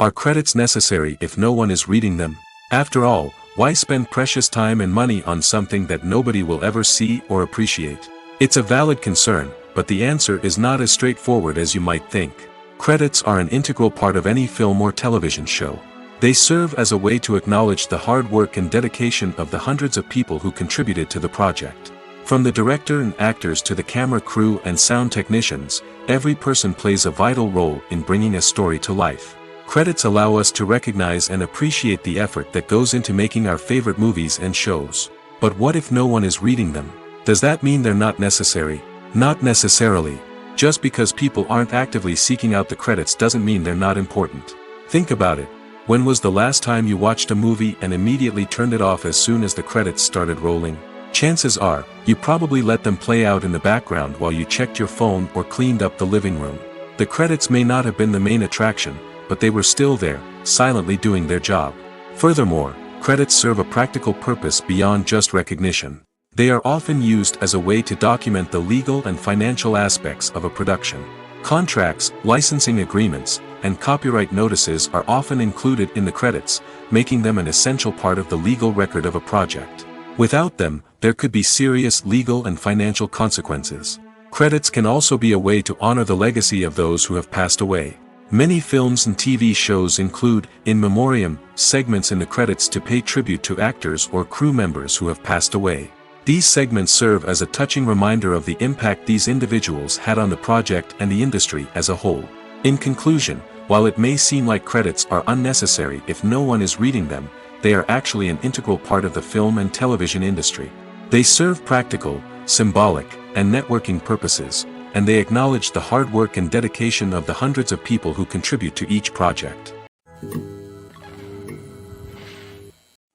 Are credits necessary if no one is reading them? After all, why spend precious time and money on something that nobody will ever see or appreciate? It's a valid concern, but the answer is not as straightforward as you might think. Credits are an integral part of any film or television show. They serve as a way to acknowledge the hard work and dedication of the hundreds of people who contributed to the project. From the director and actors to the camera crew and sound technicians, every person plays a vital role in bringing a story to life. Credits allow us to recognize and appreciate the effort that goes into making our favorite movies and shows. But what if no one is reading them? Does that mean they're not necessary? Not necessarily. Just because people aren't actively seeking out the credits doesn't mean they're not important. Think about it. When was the last time you watched a movie and immediately turned it off as soon as the credits started rolling? Chances are, you probably let them play out in the background while you checked your phone or cleaned up the living room. The credits may not have been the main attraction, but they were still there, silently doing their job. Furthermore, credits serve a practical purpose beyond just recognition. They are often used as a way to document the legal and financial aspects of a production. Contracts, licensing agreements, and copyright notices are often included in the credits, making them an essential part of the legal record of a project. Without them, there could be serious legal and financial consequences. Credits can also be a way to honor the legacy of those who have passed away. Many films and TV shows include, in memoriam, segments in the credits to pay tribute to actors or crew members who have passed away. These segments serve as a touching reminder of the impact these individuals had on the project and the industry as a whole. In conclusion, while it may seem like credits are unnecessary if no one is reading them, they are actually an integral part of the film and television industry. They serve practical, symbolic, and networking purposes, and they acknowledge the hard work and dedication of the hundreds of people who contribute to each project.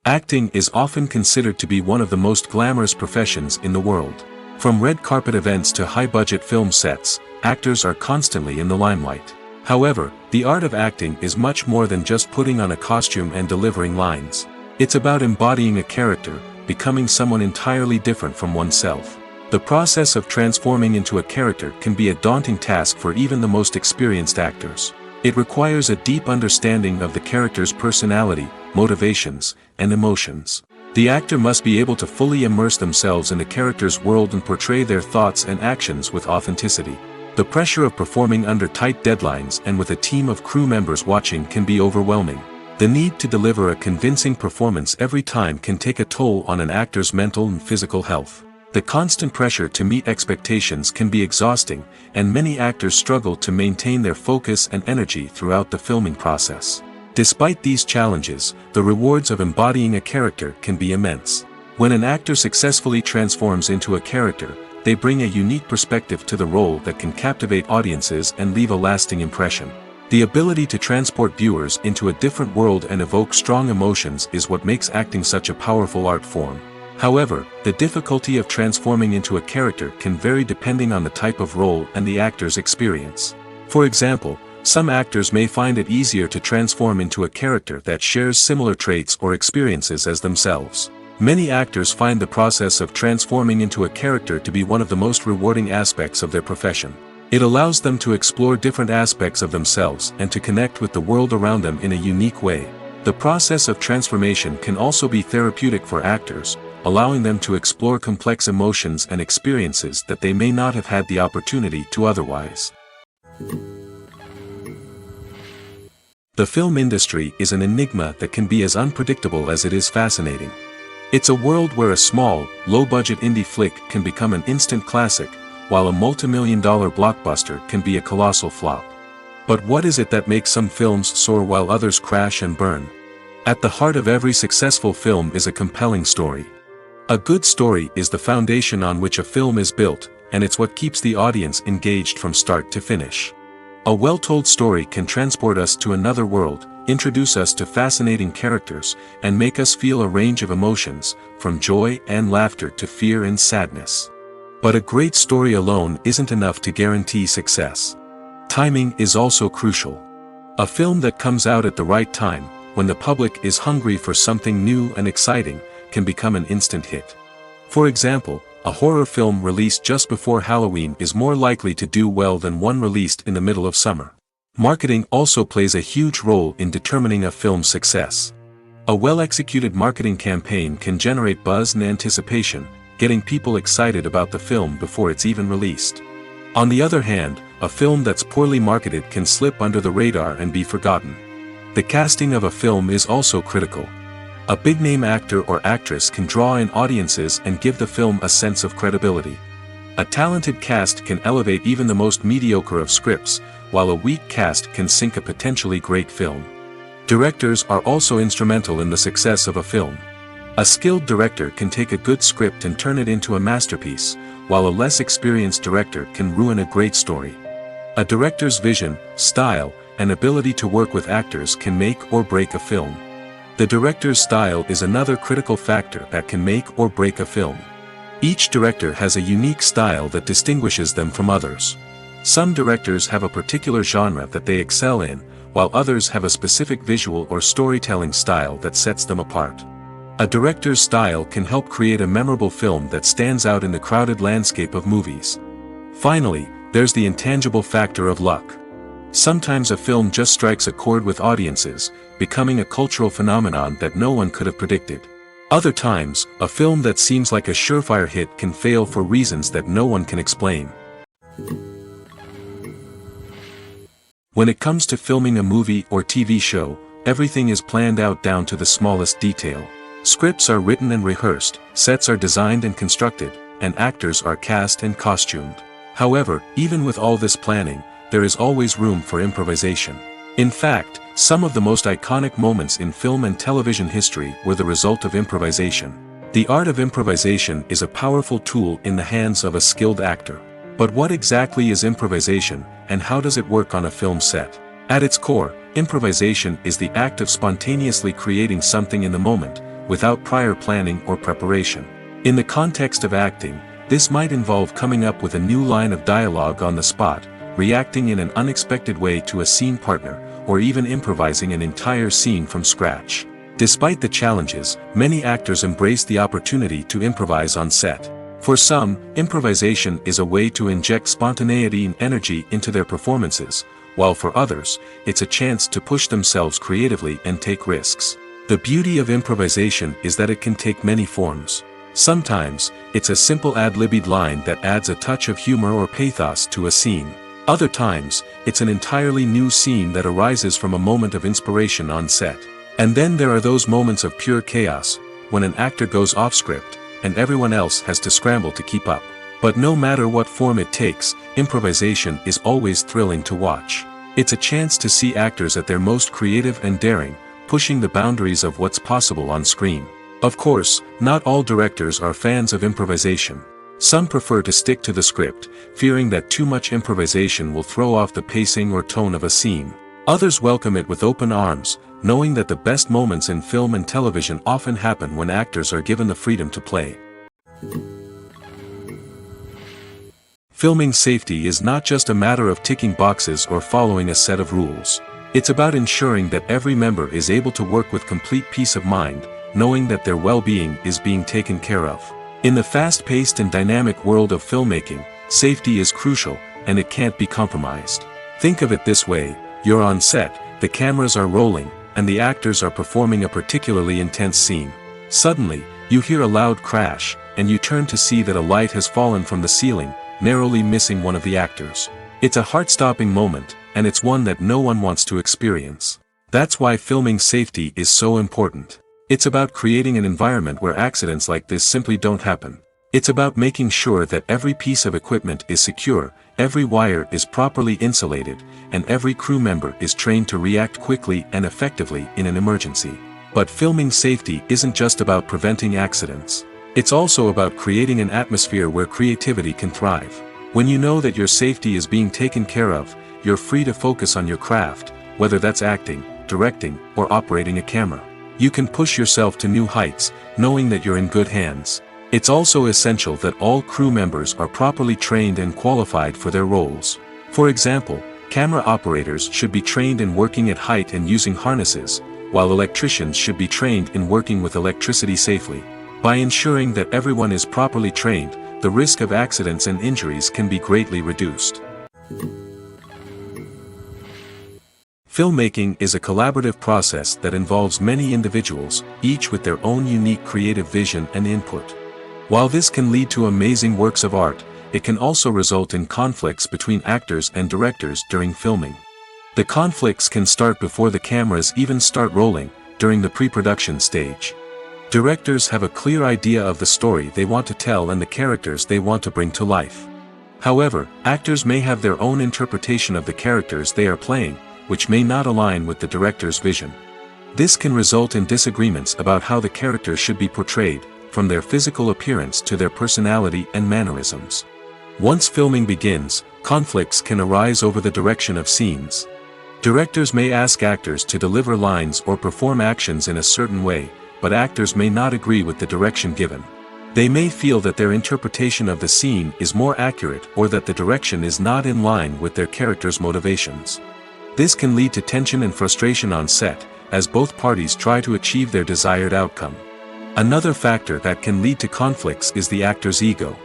Acting is often considered to be one of the most glamorous professions in the world. From red carpet events to high-budget film sets, actors are constantly in the limelight. However, the art of acting is much more than just putting on a costume and delivering lines. It's about embodying a character, becoming someone entirely different from oneself. The process of transforming into a character can be a daunting task for even the most experienced actors. It requires a deep understanding of the character's personality, motivations, and emotions. The actor must be able to fully immerse themselves in the character's world and portray their thoughts and actions with authenticity. The pressure of performing under tight deadlines and with a team of crew members watching can be overwhelming. The need to deliver a convincing performance every time can take a toll on an actor's mental and physical health. The constant pressure to meet expectations can be exhausting, and many actors struggle to maintain their focus and energy throughout the filming process. Despite these challenges, the rewards of embodying a character can be immense. When an actor successfully transforms into a character, they bring a unique perspective to the role that can captivate audiences and leave a lasting impression. The ability to transport viewers into a different world and evoke strong emotions is what makes acting such a powerful art form. However, the difficulty of transforming into a character can vary depending on the type of role and the actor's experience. For example, some actors may find it easier to transform into a character that shares similar traits or experiences as themselves. Many actors find the process of transforming into a character to be one of the most rewarding aspects of their profession. It allows them to explore different aspects of themselves and to connect with the world around them in a unique way. The process of transformation can also be therapeutic for actors, allowing them to explore complex emotions and experiences that they may not have had the opportunity to otherwise. The film industry is an enigma that can be as unpredictable as it is fascinating. It's a world where a small, low-budget indie flick can become an instant classic, while a multi-million-dollar blockbuster can be a colossal flop. But what is it that makes some films soar while others crash and burn? At the heart of every successful film is a compelling story. A good story is the foundation on which a film is built, and it's what keeps the audience engaged from start to finish. A well-told story can transport us to another world, introduce us to fascinating characters, and make us feel a range of emotions, from joy and laughter to fear and sadness. But a great story alone isn't enough to guarantee success. Timing is also crucial. A film that comes out at the right time, when the public is hungry for something new and exciting, can become an instant hit. For example, a horror film released just before Halloween is more likely to do well than one released in the middle of summer. Marketing also plays a huge role in determining a film's success. A well-executed marketing campaign can generate buzz and anticipation, getting people excited about the film before it's even released. On the other hand, a film that's poorly marketed can slip under the radar and be forgotten. The casting of a film is also critical. A big-name actor or actress can draw in audiences and give the film a sense of credibility. A talented cast can elevate even the most mediocre of scripts, while a weak cast can sink a potentially great film. Directors are also instrumental in the success of a film. A skilled director can take a good script and turn it into a masterpiece, while a less experienced director can ruin a great story. A director's vision, style, and ability to work with actors can make or break a film. The director's style is another critical factor that can make or break a film. Each director has a unique style that distinguishes them from others. Some directors have a particular genre that they excel in, while others have a specific visual or storytelling style that sets them apart. A director's style can help create a memorable film that stands out in the crowded landscape of movies. Finally, there's the intangible factor of luck. Sometimes a film just strikes a chord with audiences, becoming a cultural phenomenon that no one could have predicted. Other times, a film that seems like a surefire hit can fail for reasons that no one can explain. When it comes to filming a movie or TV show, everything is planned out down to the smallest detail. Scripts are written and rehearsed, sets are designed and constructed, and actors are cast and costumed. However, even with all this planning, there is always room for improvisation. In fact, some of the most iconic moments in film and television history were the result of improvisation. The art of improvisation is a powerful tool in the hands of a skilled actor. But what exactly is improvisation, and how does it work on a film set? At its core, improvisation is the act of spontaneously creating something in the moment, without prior planning or preparation. In the context of acting, this might involve coming up with a new line of dialogue on the spot, reacting in an unexpected way to a scene partner, or even improvising an entire scene from scratch. Despite the challenges, many actors embrace the opportunity to improvise on set. For some, improvisation is a way to inject spontaneity and energy into their performances, while for others, it's a chance to push themselves creatively and take risks. The beauty of improvisation is that it can take many forms. Sometimes, it's a simple ad-libbed line that adds a touch of humor or pathos to a scene. Other times, it's an entirely new scene that arises from a moment of inspiration on set. And then there are those moments of pure chaos, when an actor goes off script, and everyone else has to scramble to keep up. But no matter what form it takes, improvisation is always thrilling to watch. It's a chance to see actors at their most creative and daring, pushing the boundaries of what's possible on screen. Of course, not all directors are fans of improvisation. Some prefer to stick to the script, fearing that too much improvisation will throw off the pacing or tone of a scene. Others welcome it with open arms, knowing that the best moments in film and television often happen when actors are given the freedom to play. Filming safety is not just a matter of ticking boxes or following a set of rules. It's about ensuring that every member is able to work with complete peace of mind, knowing that their well-being is being taken care of. In the fast-paced and dynamic world of filmmaking, safety is crucial, and it can't be compromised. Think of it this way: you're on set, the cameras are rolling, and the actors are performing a particularly intense scene. Suddenly, you hear a loud crash, and you turn to see that a light has fallen from the ceiling, narrowly missing one of the actors. It's a heart-stopping moment, and it's one that no one wants to experience. That's why filming safety is so important. It's about creating an environment where accidents like this simply don't happen. It's about making sure that every piece of equipment is secure, every wire is properly insulated, and every crew member is trained to react quickly and effectively in an emergency. But filming safety isn't just about preventing accidents. It's also about creating an atmosphere where creativity can thrive. When you know that your safety is being taken care of, you're free to focus on your craft, whether that's acting, directing, or operating a camera. You can push yourself to new heights, knowing that you're in good hands. It's also essential that all crew members are properly trained and qualified for their roles. For example, camera operators should be trained in working at height and using harnesses, while electricians should be trained in working with electricity safely. By ensuring that everyone is properly trained, the risk of accidents and injuries can be greatly reduced. Filmmaking is a collaborative process that involves many individuals, each with their own unique creative vision and input. While this can lead to amazing works of art, it can also result in conflicts between actors and directors during filming. The conflicts can start before the cameras even start rolling, during the pre-production stage. Directors have a clear idea of the story they want to tell and the characters they want to bring to life. However, actors may have their own interpretation of the characters they are playing, which may not align with the director's vision. This can result in disagreements about how the characters should be portrayed, from their physical appearance to their personality and mannerisms. Once filming begins, conflicts can arise over the direction of scenes. Directors may ask actors to deliver lines or perform actions in a certain way, but actors may not agree with the direction given. They may feel that their interpretation of the scene is more accurate or that the direction is not in line with their character's motivations. This can lead to tension and frustration on set, as both parties try to achieve their desired outcome. Another factor that can lead to conflicts is the actor's ego.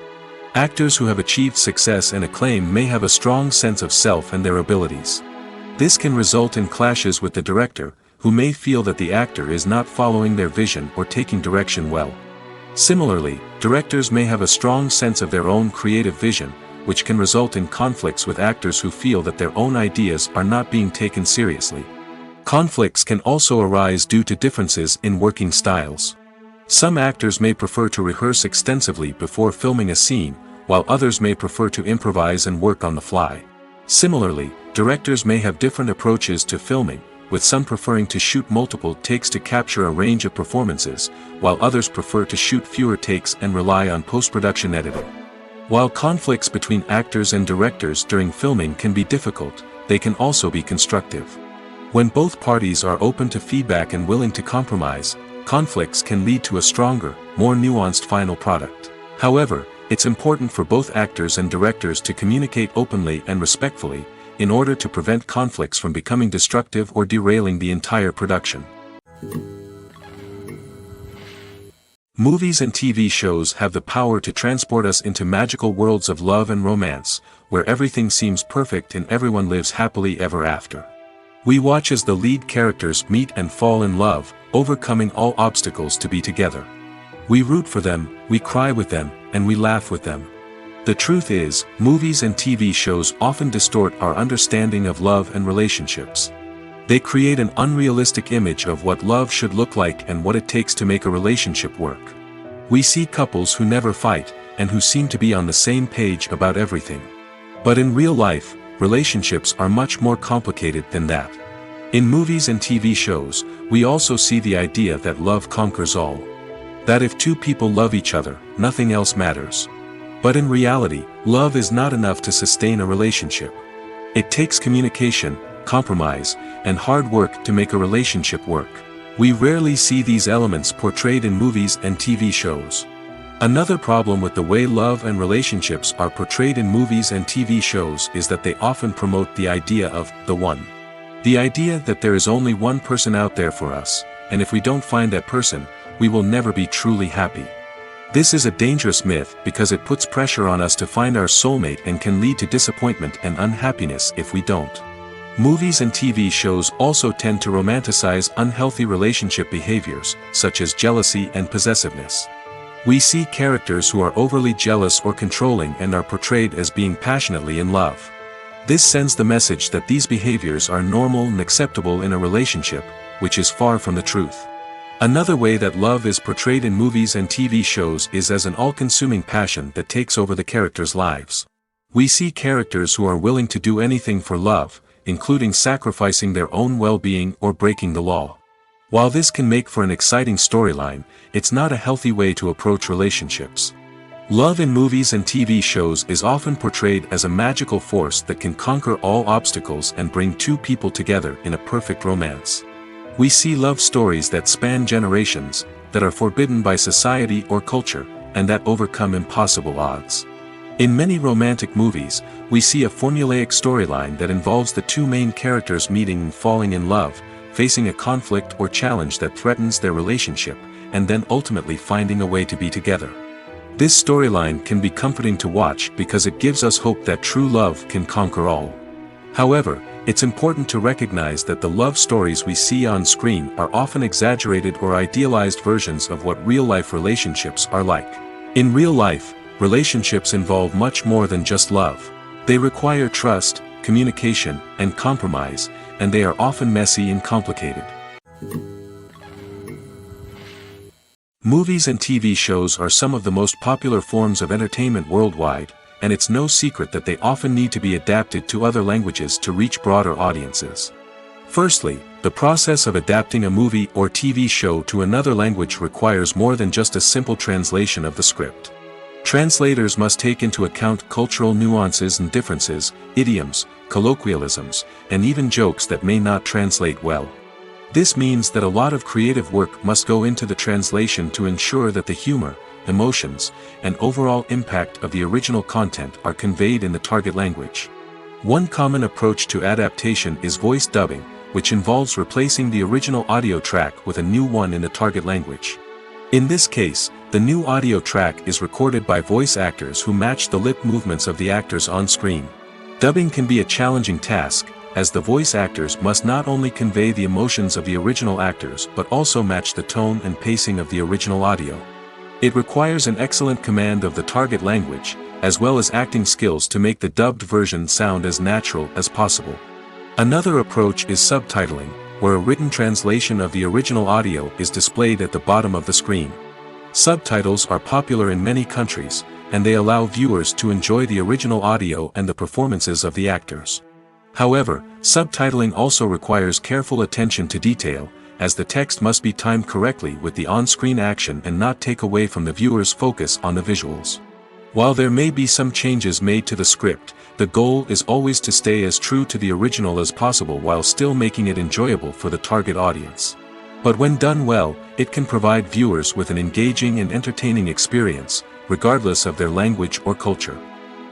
Actors who have achieved success and acclaim may have a strong sense of self and their abilities. This can result in clashes with the director, who may feel that the actor is not following their vision or taking direction well. Similarly, directors may have a strong sense of their own creative vision, which can result in conflicts with actors who feel that their own ideas are not being taken seriously. Conflicts can also arise due to differences in working styles. Some actors may prefer to rehearse extensively before filming a scene, while others may prefer to improvise and work on the fly. Similarly, directors may have different approaches to filming, with some preferring to shoot multiple takes to capture a range of performances, while others prefer to shoot fewer takes and rely on post-production editing. While conflicts between actors and directors during filming can be difficult, they can also be constructive. When both parties are open to feedback and willing to compromise, conflicts can lead to a stronger, more nuanced final product. However, it's important for both actors and directors to communicate openly and respectfully, in order to prevent conflicts from becoming destructive or derailing the entire production. Movies and TV shows have the power to transport us into magical worlds of love and romance, where everything seems perfect and everyone lives happily ever after. We watch as the lead characters meet and fall in love, overcoming all obstacles to be together. We root for them, we cry with them, and we laugh with them. The truth is, movies and TV shows often distort our understanding of love and relationships. They create an unrealistic image of what love should look like and what it takes to make a relationship work. We see couples who never fight, and who seem to be on the same page about everything. But in real life, relationships are much more complicated than that. In movies and TV shows, we also see the idea that love conquers all. That if two people love each other, nothing else matters. But in reality, love is not enough to sustain a relationship. It takes communication, compromise, and hard work to make a relationship work. We rarely see these elements portrayed in movies and TV shows. Another problem with the way love and relationships are portrayed in movies and TV shows is that they often promote the idea of the one. The idea that there is only one person out there for us, and if we don't find that person, we will never be truly happy. This is a dangerous myth because it puts pressure on us to find our soulmate and can lead to disappointment and unhappiness if we don't. Movies and TV shows also tend to romanticize unhealthy relationship behaviors, such as jealousy and possessiveness. We see characters who are overly jealous or controlling and are portrayed as being passionately in love. This sends the message that these behaviors are normal and acceptable in a relationship, which is far from the truth. Another way that love is portrayed in movies and TV shows is as an all-consuming passion that takes over the characters' lives. We see characters who are willing to do anything for love, including sacrificing their own well-being or breaking the law. While this can make for an exciting storyline, it's not a healthy way to approach relationships. Love in movies and TV shows is often portrayed as a magical force that can conquer all obstacles and bring two people together in a perfect romance. We see love stories that span generations, that are forbidden by society or culture, and that overcome impossible odds. In many romantic movies, we see a formulaic storyline that involves the two main characters meeting and falling in love, facing a conflict or challenge that threatens their relationship, and then ultimately finding a way to be together. This storyline can be comforting to watch because it gives us hope that true love can conquer all. However, it's important to recognize that the love stories we see on screen are often exaggerated or idealized versions of what real-life relationships are like. In real life, relationships involve much more than just love. They require trust, communication, and compromise, and they are often messy and complicated. Movies and TV shows are some of the most popular forms of entertainment worldwide, and it's no secret that they often need to be adapted to other languages to reach broader audiences. Firstly, the process of adapting a movie or TV show to another language requires more than just a simple translation of the script. Translators must take into account cultural nuances and differences, idioms, colloquialisms, and even jokes that may not translate well. This means that a lot of creative work must go into the translation to ensure that the humor, emotions, and overall impact of the original content are conveyed in the target language. One common approach to adaptation is voice dubbing, which involves replacing the original audio track with a new one in the target language. In this case, the new audio track is recorded by voice actors who match the lip movements of the actors on screen. Dubbing can be a challenging task, as the voice actors must not only convey the emotions of the original actors but also match the tone and pacing of the original audio. It requires an excellent command of the target language, as well as acting skills to make the dubbed version sound as natural as possible. Another approach is subtitling, where a written translation of the original audio is displayed at the bottom of the screen. Subtitles are popular in many countries, and they allow viewers to enjoy the original audio and the performances of the actors. However, subtitling also requires careful attention to detail, as the text must be timed correctly with the on-screen action and not take away from the viewer's focus on the visuals. While there may be some changes made to the script, the goal is always to stay as true to the original as possible while still making it enjoyable for the target audience. But when done well, it can provide viewers with an engaging and entertaining experience, regardless of their language or culture.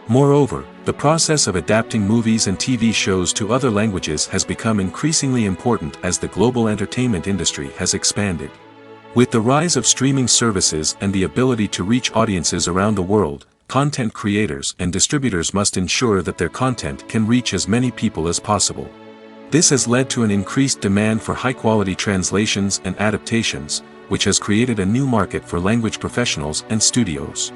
Moreover, the process of adapting movies and TV shows to other languages has become increasingly important as the global entertainment industry has expanded. With the rise of streaming services and the ability to reach audiences around the world, content creators and distributors must ensure that their content can reach as many people as possible. This has led to an increased demand for high-quality translations and adaptations, which has created a new market for language professionals and studios.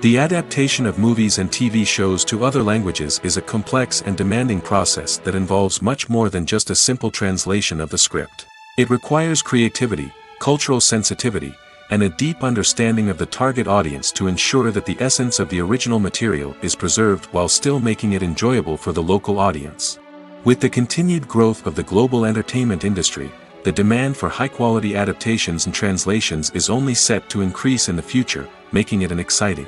The adaptation of movies and TV shows to other languages is a complex and demanding process that involves much more than just a simple translation of the script. It requires creativity, cultural sensitivity, and a deep understanding of the target audience to ensure that the essence of the original material is preserved while still making it enjoyable for the local audience. With the continued growth of the global entertainment industry, the demand for high-quality adaptations and translations is only set to increase in the future, making it an exciting.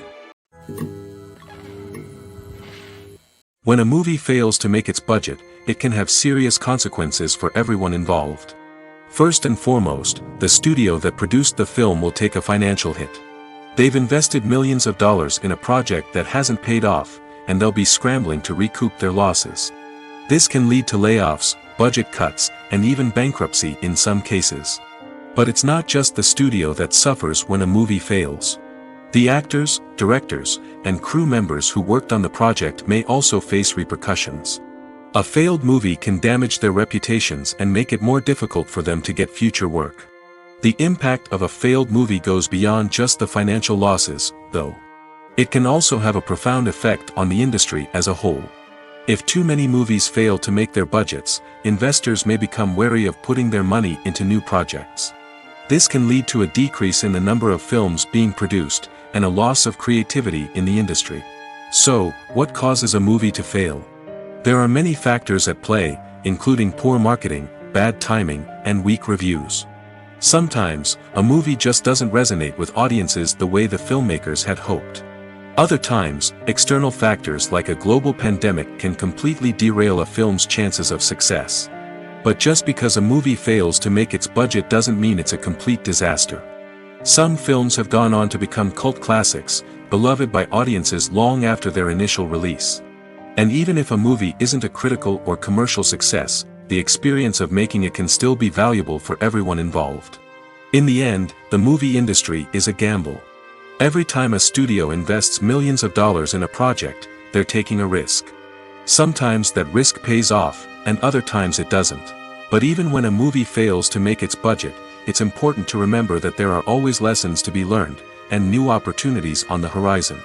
When a movie fails to make its budget, it can have serious consequences for everyone involved. First and foremost, the studio that produced the film will take a financial hit. They've invested millions of dollars in a project that hasn't paid off, and they'll be scrambling to recoup their losses. This can lead to layoffs, budget cuts, and even bankruptcy in some cases. But it's not just the studio that suffers when a movie fails. The actors, directors, and crew members who worked on the project may also face repercussions. A failed movie can damage their reputations and make it more difficult for them to get future work. The impact of a failed movie goes beyond just the financial losses, though. It can also have a profound effect on the industry as a whole. If too many movies fail to make their budgets, investors may become wary of putting their money into new projects. This can lead to a decrease in the number of films being produced, and a loss of creativity in the industry. So, what causes a movie to fail? There are many factors at play, including poor marketing, bad timing, and weak reviews. Sometimes, a movie just doesn't resonate with audiences the way the filmmakers had hoped. Other times, external factors like a global pandemic can completely derail a film's chances of success. But just because a movie fails to make its budget doesn't mean it's a complete disaster. Some films have gone on to become cult classics, beloved by audiences long after their initial release. And even if a movie isn't a critical or commercial success, the experience of making it can still be valuable for everyone involved. In the end, the movie industry is a gamble. Every time a studio invests millions of dollars in a project, they're taking a risk. Sometimes that risk pays off, and other times it doesn't. But even when a movie fails to make its budget, it's important to remember that there are always lessons to be learned, and new opportunities on the horizon.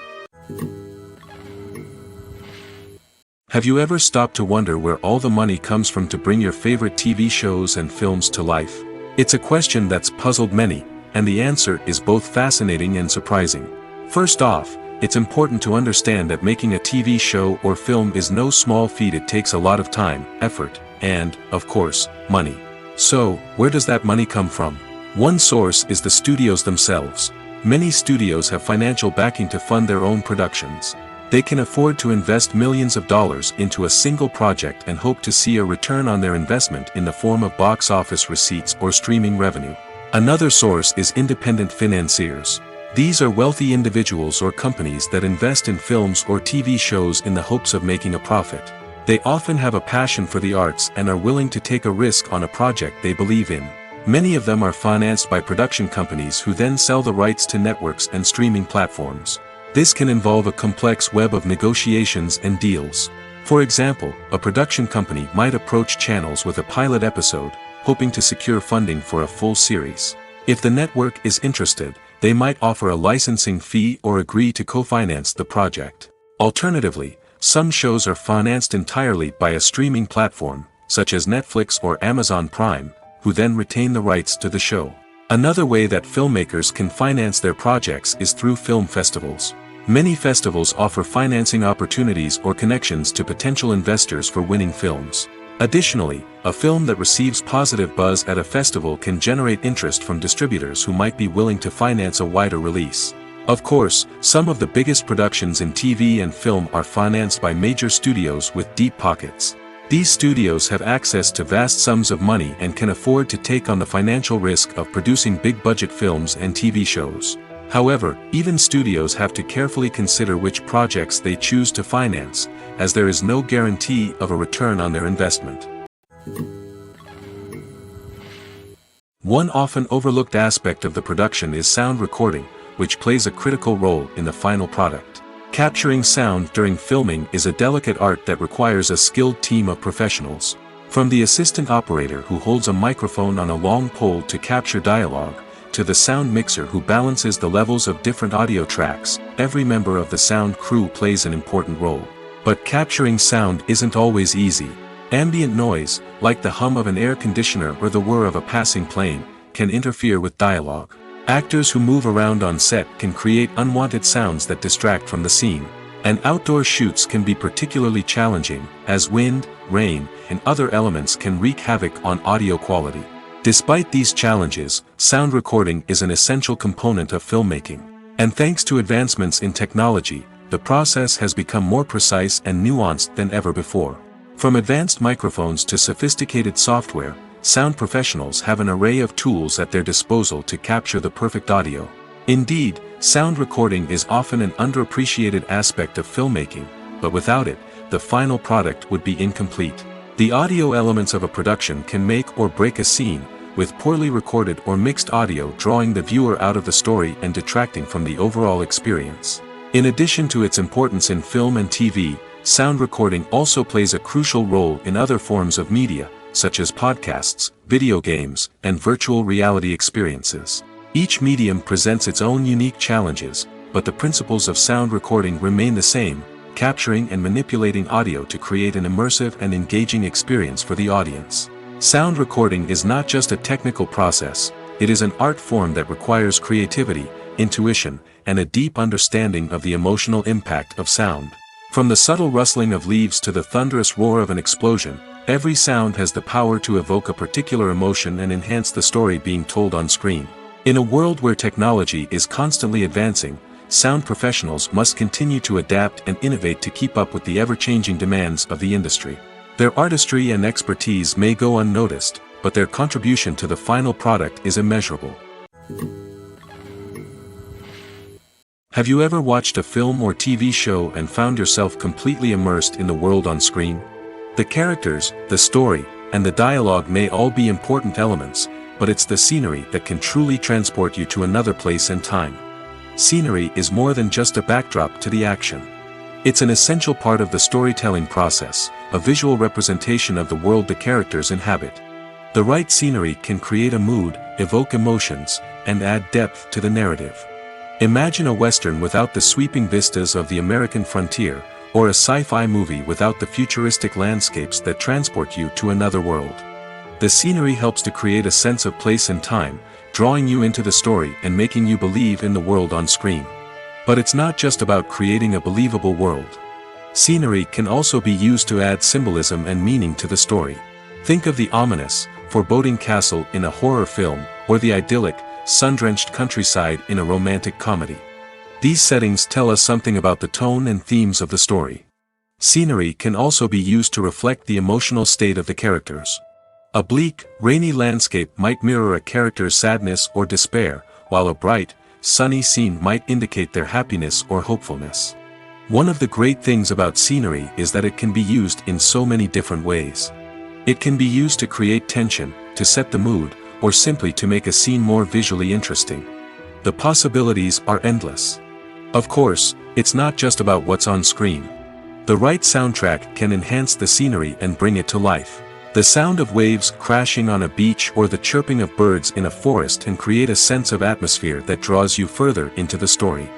Have you ever stopped to wonder where all the money comes from to bring your favorite TV shows and films to life? It's a question that's puzzled many, and the answer is both fascinating and surprising. First off, it's important to understand that making a TV show or film is no small feat. It takes a lot of time, effort, and, of course, money. So, where does that money come from? One source is the studios themselves. Many studios have financial backing to fund their own productions. They can afford to invest millions of dollars into a single project and hope to see a return on their investment in the form of box office receipts or streaming revenue. Another source is independent financiers. These are wealthy individuals or companies that invest in films or TV shows in the hopes of making a profit. They often have a passion for the arts and are willing to take a risk on a project they believe in. Many of them are financed by production companies who then sell the rights to networks and streaming platforms. This can involve a complex web of negotiations and deals. For example, a production company might approach channels with a pilot episode, hoping to secure funding for a full series. If the network is interested, they might offer a licensing fee or agree to co-finance the project. Alternatively, some shows are financed entirely by a streaming platform, such as Netflix or Amazon Prime, who then retain the rights to the show. Another way that filmmakers can finance their projects is through film festivals. Many festivals offer financing opportunities or connections to potential investors for winning films. Additionally, a film that receives positive buzz at a festival can generate interest from distributors who might be willing to finance a wider release. Of course, some of the biggest productions in TV and film are financed by major studios with deep pockets. These studios have access to vast sums of money and can afford to take on the financial risk of producing big-budget films and TV shows. However, even studios have to carefully consider which projects they choose to finance, as there is no guarantee of a return on their investment. One often overlooked aspect of the production is sound recording, which plays a critical role in the final product. Capturing sound during filming is a delicate art that requires a skilled team of professionals. From the assistant operator who holds a microphone on a long pole to capture dialogue, to the sound mixer who balances the levels of different audio tracks, every member of the sound crew plays an important role. But capturing sound isn't always easy. Ambient noise, like the hum of an air conditioner or the whir of a passing plane, can interfere with dialogue. Actors who move around on set can create unwanted sounds that distract from the scene. And outdoor shoots can be particularly challenging, as wind, rain, and other elements can wreak havoc on audio quality. Despite these challenges, sound recording is an essential component of filmmaking. And thanks to advancements in technology, the process has become more precise and nuanced than ever before. From advanced microphones to sophisticated software, sound professionals have an array of tools at their disposal to capture the perfect audio. Indeed, sound recording is often an underappreciated aspect of filmmaking, but without it, the final product would be incomplete. The audio elements of a production can make or break a scene, with poorly recorded or mixed audio drawing the viewer out of the story and detracting from the overall experience. In addition to its importance in film and TV, sound recording also plays a crucial role in other forms of media, such as podcasts, video games, and virtual reality experiences. Each medium presents its own unique challenges, but the principles of sound recording remain the same, capturing and manipulating audio to create an immersive and engaging experience for the audience. Sound recording is not just a technical process, it is an art form that requires creativity, intuition, and a deep understanding of the emotional impact of sound. From the subtle rustling of leaves to the thunderous roar of an explosion, every sound has the power to evoke a particular emotion and enhance the story being told on screen. In a world where technology is constantly advancing, sound professionals must continue to adapt and innovate to keep up with the ever-changing demands of the industry. Their artistry and expertise may go unnoticed, but their contribution to the final product is immeasurable. Have you ever watched a film or TV show and found yourself completely immersed in the world on screen? The characters, the story, and the dialogue may all be important elements, but it's the scenery that can truly transport you to another place and time. Scenery is more than just a backdrop to the action. It's an essential part of the storytelling process, a visual representation of the world the characters inhabit. The right scenery can create a mood, evoke emotions, and add depth to the narrative. Imagine a Western without the sweeping vistas of the American frontier, or a sci-fi movie without the futuristic landscapes that transport you to another world. The scenery helps to create a sense of place and time, drawing you into the story and making you believe in the world on screen. But it's not just about creating a believable world. Scenery can also be used to add symbolism and meaning to the story. Think of the ominous, foreboding castle in a horror film, or the idyllic, sun-drenched countryside in a romantic comedy. These settings tell us something about the tone and themes of the story. Scenery can also be used to reflect the emotional state of the characters. A bleak, rainy landscape might mirror a character's sadness or despair, while a bright, sunny scene might indicate their happiness or hopefulness. One of the great things about scenery is that it can be used in so many different ways. It can be used to create tension, to set the mood, or simply to make a scene more visually interesting. The possibilities are endless. Of course, it's not just about what's on screen. The right soundtrack can enhance the scenery and bring it to life. The sound of waves crashing on a beach or the chirping of birds in a forest can create a sense of atmosphere that draws you further into the story.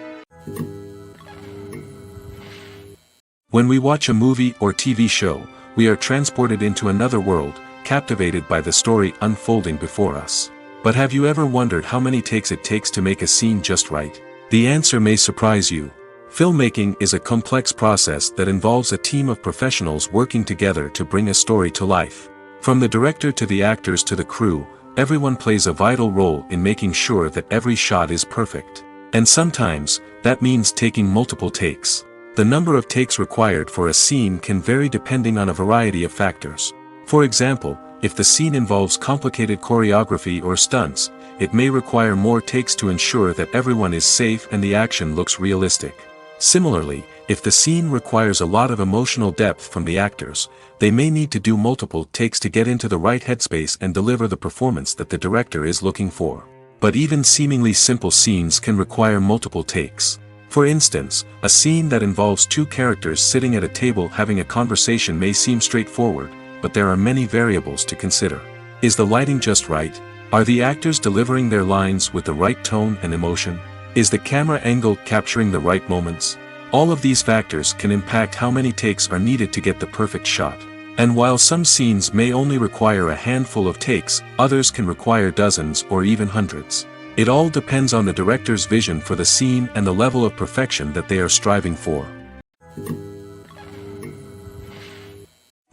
When we watch a movie or TV show, we are transported into another world, captivated by the story unfolding before us. But have you ever wondered how many takes it takes to make a scene just right? The answer may surprise you. Filmmaking is a complex process that involves a team of professionals working together to bring a story to life. From the director to the actors to the crew, everyone plays a vital role in making sure that every shot is perfect. And sometimes, that means taking multiple takes. The number of takes required for a scene can vary depending on a variety of factors. For example, if the scene involves complicated choreography or stunts, it may require more takes to ensure that everyone is safe and the action looks realistic. Similarly, if the scene requires a lot of emotional depth from the actors, they may need to do multiple takes to get into the right headspace and deliver the performance that the director is looking for. But even seemingly simple scenes can require multiple takes. For instance, a scene that involves two characters sitting at a table having a conversation may seem straightforward, but there are many variables to consider. Is the lighting just right? Are the actors delivering their lines with the right tone and emotion? Is the camera angle capturing the right moments? All of these factors can impact how many takes are needed to get the perfect shot. And while some scenes may only require a handful of takes, others can require dozens or even hundreds. It all depends on the director's vision for the scene and the level of perfection that they are striving for.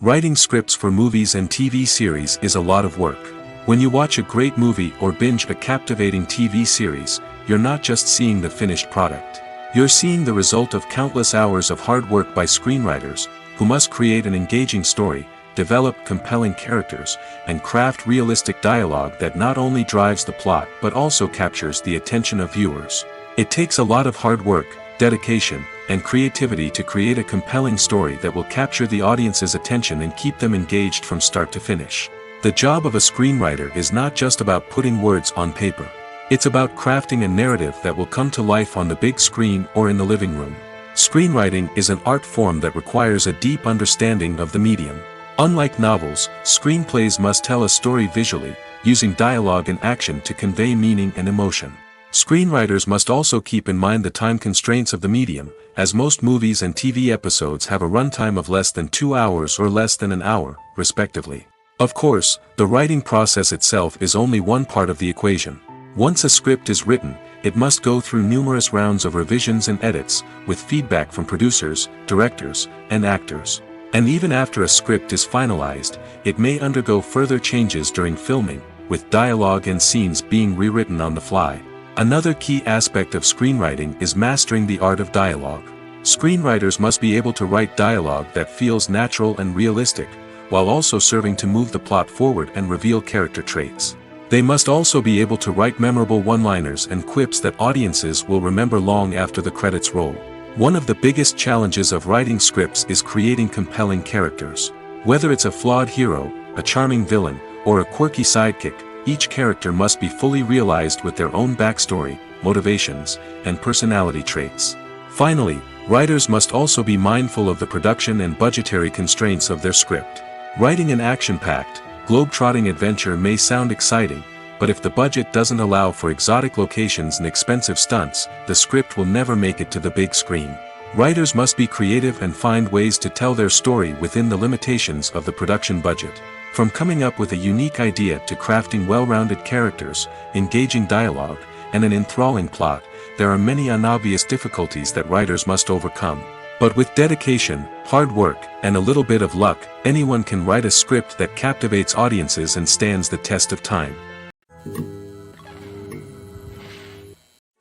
Writing scripts for movies and TV series is a lot of work. When you watch a great movie or binge a captivating TV series, you're not just seeing the finished product. You're seeing the result of countless hours of hard work by screenwriters, who must create an engaging story, develop compelling characters, and craft realistic dialogue that not only drives the plot but also captures the attention of viewers. It takes a lot of hard work, dedication, and creativity to create a compelling story that will capture the audience's attention and keep them engaged from start to finish. The job of a screenwriter is not just about putting words on paper. It's about crafting a narrative that will come to life on the big screen or in the living room. Screenwriting is an art form that requires a deep understanding of the medium. Unlike novels, screenplays must tell a story visually, using dialogue and action to convey meaning and emotion. Screenwriters must also keep in mind the time constraints of the medium, as most movies and TV episodes have a runtime of less than 2 hours or less than an hour, respectively. Of course, the writing process itself is only one part of the equation. Once a script is written, it must go through numerous rounds of revisions and edits, with feedback from producers, directors, and actors. And even after a script is finalized, it may undergo further changes during filming, with dialogue and scenes being rewritten on the fly. Another key aspect of screenwriting is mastering the art of dialogue. Screenwriters must be able to write dialogue that feels natural and realistic, while also serving to move the plot forward and reveal character traits. They must also be able to write memorable one-liners and quips that audiences will remember long after the credits roll. One of the biggest challenges of writing scripts is creating compelling characters. Whether it's a flawed hero, a charming villain, or a quirky sidekick, each character must be fully realized with their own backstory, motivations, and personality traits. Finally, writers must also be mindful of the production and budgetary constraints of their script. Writing an action-packed, globe-trotting adventure may sound exciting, but if the budget doesn't allow for exotic locations and expensive stunts, the script will never make it to the big screen. Writers must be creative and find ways to tell their story within the limitations of the production budget. From coming up with a unique idea to crafting well-rounded characters, engaging dialogue, and an enthralling plot, there are many unobvious difficulties that writers must overcome. But with dedication, hard work, and a little bit of luck, anyone can write a script that captivates audiences and stands the test of time.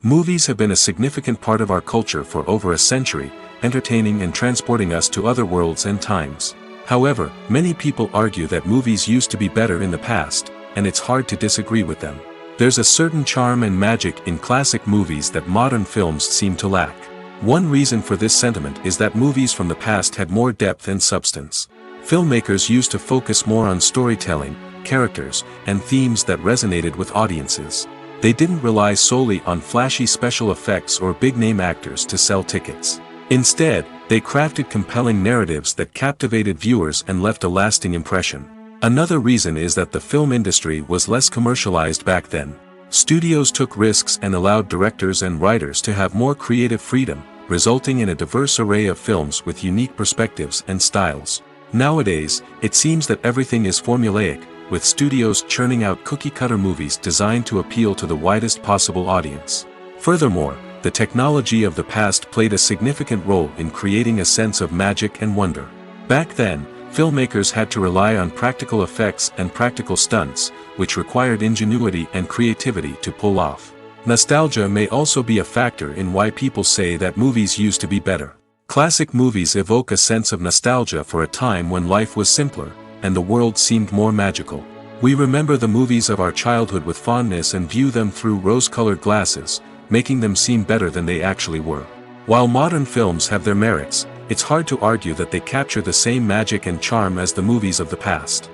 Movies have been a significant part of our culture for over a century, entertaining and transporting us to other worlds and times. However, many people argue that movies used to be better in the past, and it's hard to disagree with them. There's a certain charm and magic in classic movies that modern films seem to lack. One reason for this sentiment is that movies from the past had more depth and substance. Filmmakers used to focus more on storytelling, characters, and themes that resonated with audiences. They didn't rely solely on flashy special effects or big-name actors to sell tickets. Instead, they crafted compelling narratives that captivated viewers and left a lasting impression. Another reason is that the film industry was less commercialized back then. Studios took risks and allowed directors and writers to have more creative freedom, resulting in a diverse array of films with unique perspectives and styles. Nowadays, it seems that everything is formulaic, with studios churning out cookie-cutter movies designed to appeal to the widest possible audience. Furthermore, the technology of the past played a significant role in creating a sense of magic and wonder. Back then, filmmakers had to rely on practical effects and practical stunts, which required ingenuity and creativity to pull off. Nostalgia may also be a factor in why people say that movies used to be better. Classic movies evoke a sense of nostalgia for a time when life was simpler, and the world seemed more magical. We remember the movies of our childhood with fondness and view them through rose-colored glasses, making them seem better than they actually were. While modern films have their merits, it's hard to argue that they capture the same magic and charm as the movies of the past.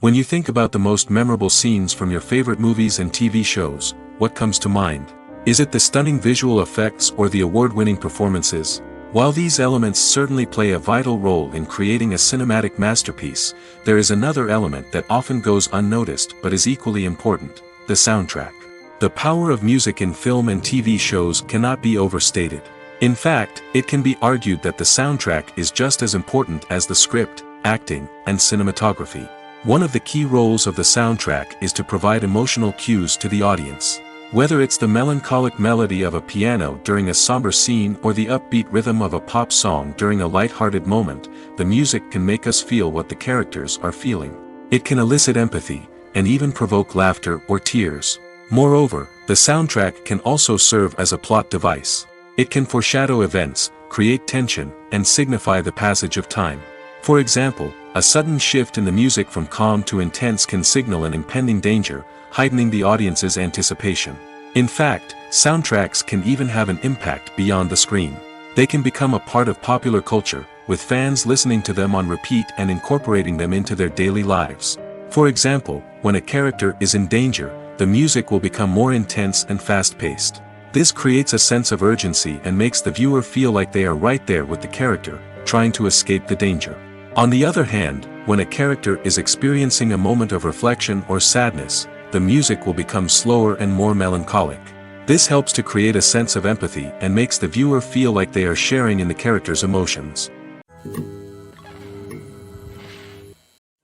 When you think about the most memorable scenes from your favorite movies and TV shows, what comes to mind? Is it the stunning visual effects or the award-winning performances? While these elements certainly play a vital role in creating a cinematic masterpiece, there is another element that often goes unnoticed but is equally important: the soundtrack. The power of music in film and TV shows cannot be overstated. In fact, it can be argued that the soundtrack is just as important as the script, acting, and cinematography. One of the key roles of the soundtrack is to provide emotional cues to the audience. Whether it's the melancholic melody of a piano during a somber scene or the upbeat rhythm of a pop song during a light-hearted moment, the music can make us feel what the characters are feeling. It can elicit empathy, and even provoke laughter or tears. Moreover, the soundtrack can also serve as a plot device. It can foreshadow events, create tension, and signify the passage of time. For example, a sudden shift in the music from calm to intense can signal an impending danger, heightening the audience's anticipation. In fact, soundtracks can even have an impact beyond the screen. They can become a part of popular culture, with fans listening to them on repeat and incorporating them into their daily lives. For example, when a character is in danger, the music will become more intense and fast-paced. This creates a sense of urgency and makes the viewer feel like they are right there with the character, trying to escape the danger. On the other hand, when a character is experiencing a moment of reflection or sadness, the music will become slower and more melancholic. This helps to create a sense of empathy and makes the viewer feel like they are sharing in the character's emotions.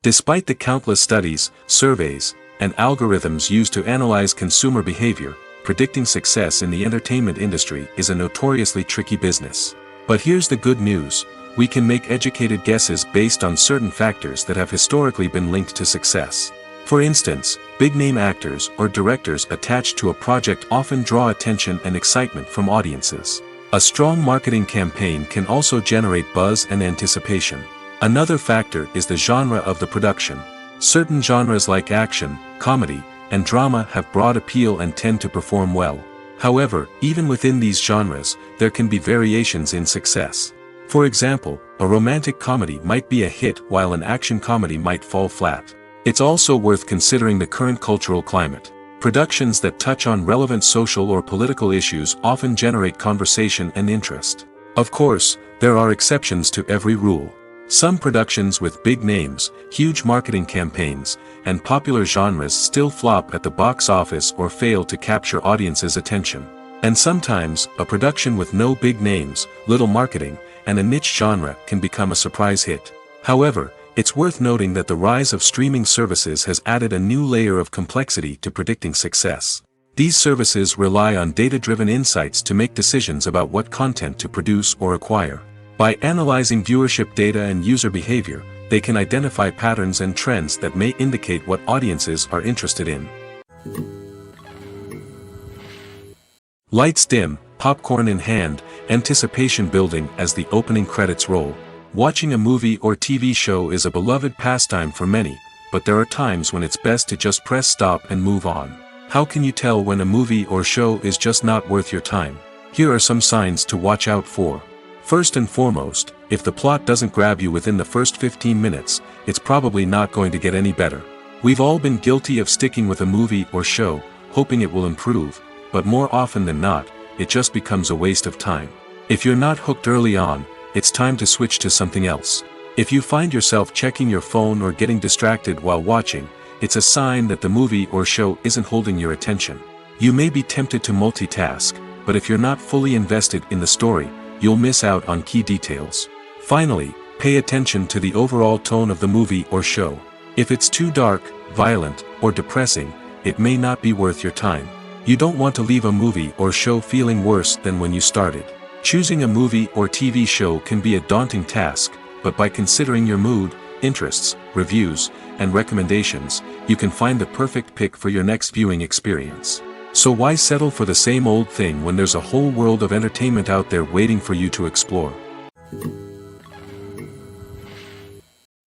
Despite the countless studies, surveys, and algorithms used to analyze consumer behavior, predicting success in the entertainment industry is a notoriously tricky business. But here's the good news: we can make educated guesses based on certain factors that have historically been linked to success. For instance, big-name actors or directors attached to a project often draw attention and excitement from audiences. A strong marketing campaign can also generate buzz and anticipation. Another factor is the genre of the production. Certain genres like action, comedy, and drama have broad appeal and tend to perform well. However, even within these genres, there can be variations in success. For example, a romantic comedy might be a hit while an action comedy might fall flat. It's also worth considering the current cultural climate. Productions that touch on relevant social or political issues often generate conversation and interest. Of course, there are exceptions to every rule. Some productions with big names, huge marketing campaigns, and popular genres still flop at the box office or fail to capture audiences' attention. And sometimes, a production with no big names, little marketing, and a niche genre can become a surprise hit. However, it's worth noting that the rise of streaming services has added a new layer of complexity to predicting success. These services rely on data-driven insights to make decisions about what content to produce or acquire. By analyzing viewership data and user behavior, they can identify patterns and trends that may indicate what audiences are interested in. Lights dim, popcorn in hand, anticipation building as the opening credits roll. Watching a movie or TV show is a beloved pastime for many, but there are times when it's best to just press stop and move on. How can you tell when a movie or show is just not worth your time? Here are some signs to watch out for. First and foremost, if the plot doesn't grab you within the first 15 minutes, it's probably not going to get any better. We've all been guilty of sticking with a movie or show, hoping it will improve, but more often than not, it just becomes a waste of time. If you're not hooked early on, it's time to switch to something else. If you find yourself checking your phone or getting distracted while watching, it's a sign that the movie or show isn't holding your attention. You may be tempted to multitask, but if you're not fully invested in the story, you'll miss out on key details. Finally, pay attention to the overall tone of the movie or show. If it's too dark, violent, or depressing, it may not be worth your time. You don't want to leave a movie or show feeling worse than when you started. Choosing a movie or TV show can be a daunting task, but by considering your mood, interests, reviews, and recommendations, you can find the perfect pick for your next viewing experience. So why settle for the same old thing when there's a whole world of entertainment out there waiting for you to explore?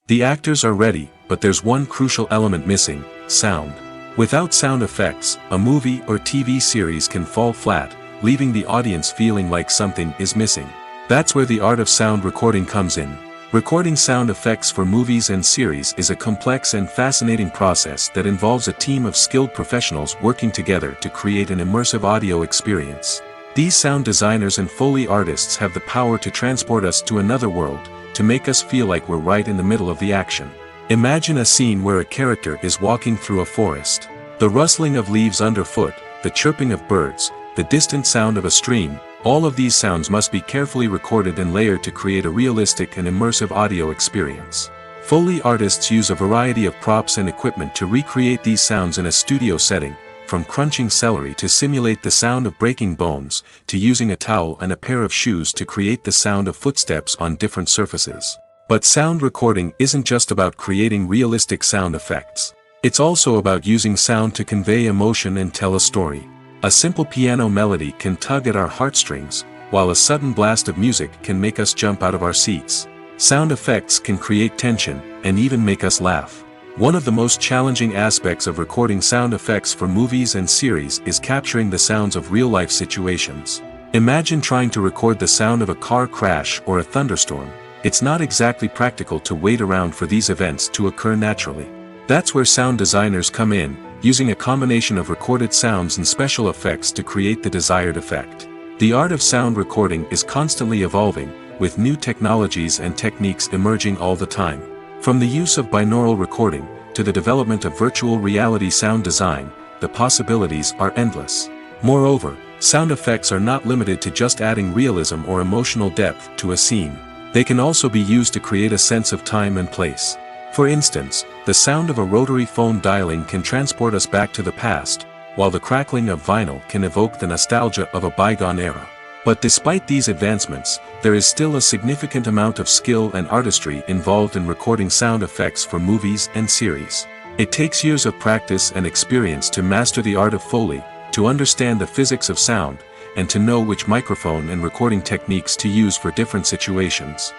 The actors are ready, but there's one crucial element missing: sound. Without sound effects, a movie or TV series can fall flat, leaving the audience feeling like something is missing. That's where the art of sound recording comes in. Recording sound effects for movies and series is a complex and fascinating process that involves a team of skilled professionals working together to create an immersive audio experience. These sound designers and Foley artists have the power to transport us to another world, to make us feel like we're right in the middle of the action. Imagine a scene where a character is walking through a forest. The rustling of leaves underfoot, the chirping of birds, the distant sound of a stream, all of these sounds must be carefully recorded and layered to create a realistic and immersive audio experience. Foley artists use a variety of props and equipment to recreate these sounds in a studio setting, from crunching celery to simulate the sound of breaking bones, to using a towel and a pair of shoes to create the sound of footsteps on different surfaces. But sound recording isn't just about creating realistic sound effects. It's also about using sound to convey emotion and tell a story. A simple piano melody can tug at our heartstrings, while a sudden blast of music can make us jump out of our seats. Sound effects can create tension, and even make us laugh. One of the most challenging aspects of recording sound effects for movies and series is capturing the sounds of real-life situations. Imagine trying to record the sound of a car crash or a thunderstorm. It's not exactly practical to wait around for these events to occur naturally. That's where sound designers come in, using a combination of recorded sounds and special effects to create the desired effect. The art of sound recording is constantly evolving, with new technologies and techniques emerging all the time. From the use of binaural recording, to the development of virtual reality sound design, the possibilities are endless. Moreover, sound effects are not limited to just adding realism or emotional depth to a scene. They can also be used to create a sense of time and place. For instance, the sound of a rotary phone dialing can transport us back to the past, while the crackling of vinyl can evoke the nostalgia of a bygone era. But despite these advancements, there is still a significant amount of skill and artistry involved in recording sound effects for movies and series. It takes years of practice and experience to master the art of Foley, to understand the physics of sound, and to know which microphone and recording techniques to use for different situations.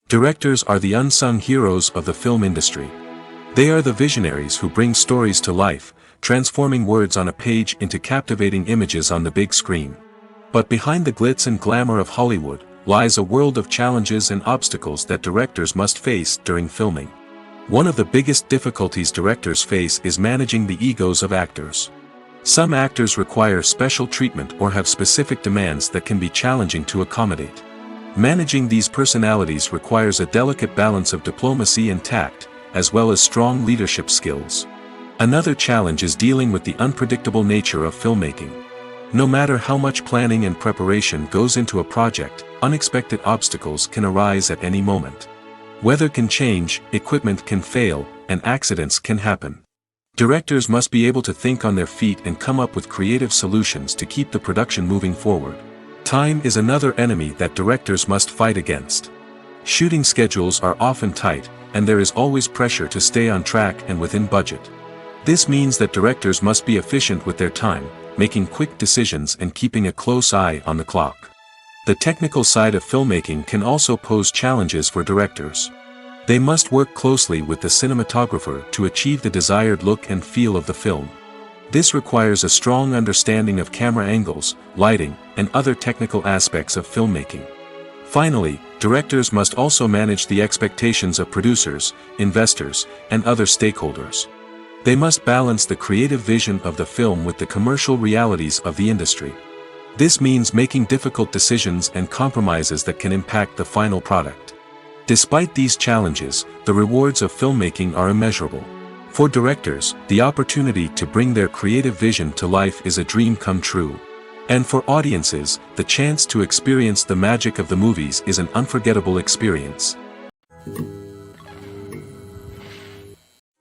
Directors are the unsung heroes of the film industry. They are the visionaries who bring stories to life, transforming words on a page into captivating images on the big screen. But behind the glitz and glamour of Hollywood lies a world of challenges and obstacles that directors must face during filming. One of the biggest difficulties directors face is managing the egos of actors. Some actors require special treatment or have specific demands that can be challenging to accommodate. Managing these personalities requires a delicate balance of diplomacy and tact, as well as strong leadership skills. Another challenge is dealing with the unpredictable nature of filmmaking. No matter how much planning and preparation goes into a project, unexpected obstacles can arise at any moment. Weather can change, equipment can fail, and accidents can happen. Directors must be able to think on their feet and come up with creative solutions to keep the production moving forward. Time is another enemy that directors must fight against. Shooting schedules are often tight, and there is always pressure to stay on track and within budget. This means that directors must be efficient with their time, making quick decisions and keeping a close eye on the clock. The technical side of filmmaking can also pose challenges for directors. They must work closely with the cinematographer to achieve the desired look and feel of the film. This requires a strong understanding of camera angles, lighting, and other technical aspects of filmmaking. Finally, directors must also manage the expectations of producers, investors, and other stakeholders. They must balance the creative vision of the film with the commercial realities of the industry. This means making difficult decisions and compromises that can impact the final product. Despite these challenges, the rewards of filmmaking are immeasurable. For directors, the opportunity to bring their creative vision to life is a dream come true. And for audiences, the chance to experience the magic of the movies is an unforgettable experience.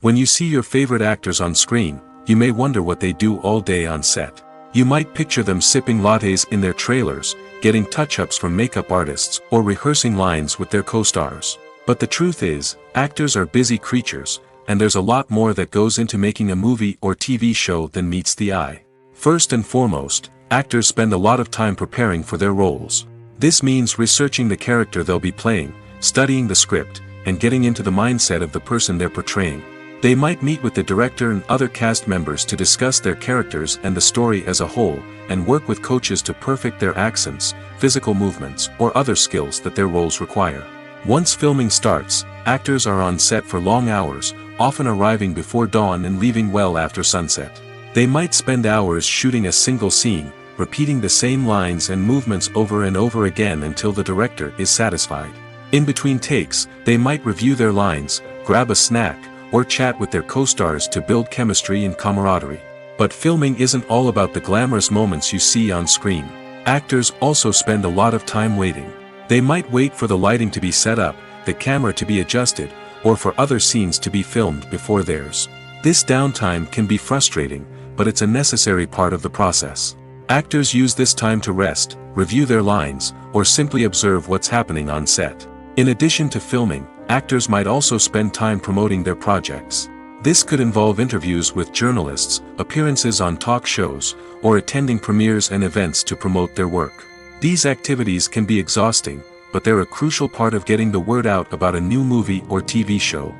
When you see your favorite actors on screen, you may wonder what they do all day on set. You might picture them sipping lattes in their trailers, getting touch-ups from makeup artists, or rehearsing lines with their co-stars. But the truth is, actors are busy creatures, and there's a lot more that goes into making a movie or TV show than meets the eye. First and foremost, actors spend a lot of time preparing for their roles. This means researching the character they'll be playing, studying the script, and getting into the mindset of the person they're portraying. They might meet with the director and other cast members to discuss their characters and the story as a whole, and work with coaches to perfect their accents, physical movements, or other skills that their roles require. Once filming starts, actors are on set for long hours, often arriving before dawn and leaving well after sunset. They might spend hours shooting a single scene, repeating the same lines and movements over and over again until the director is satisfied. In between takes, they might review their lines, grab a snack, or chat with their co-stars to build chemistry and camaraderie. But filming isn't all about the glamorous moments you see on screen. Actors also spend a lot of time waiting. They might wait for the lighting to be set up, the camera to be adjusted, or for other scenes to be filmed before theirs. This downtime can be frustrating, but it's a necessary part of the process. Actors use this time to rest, review their lines, or simply observe what's happening on set. In addition to filming, actors might also spend time promoting their projects. This could involve interviews with journalists, appearances on talk shows, or attending premieres and events to promote their work. These activities can be exhausting, but they're a crucial part of getting the word out about a new movie or TV show.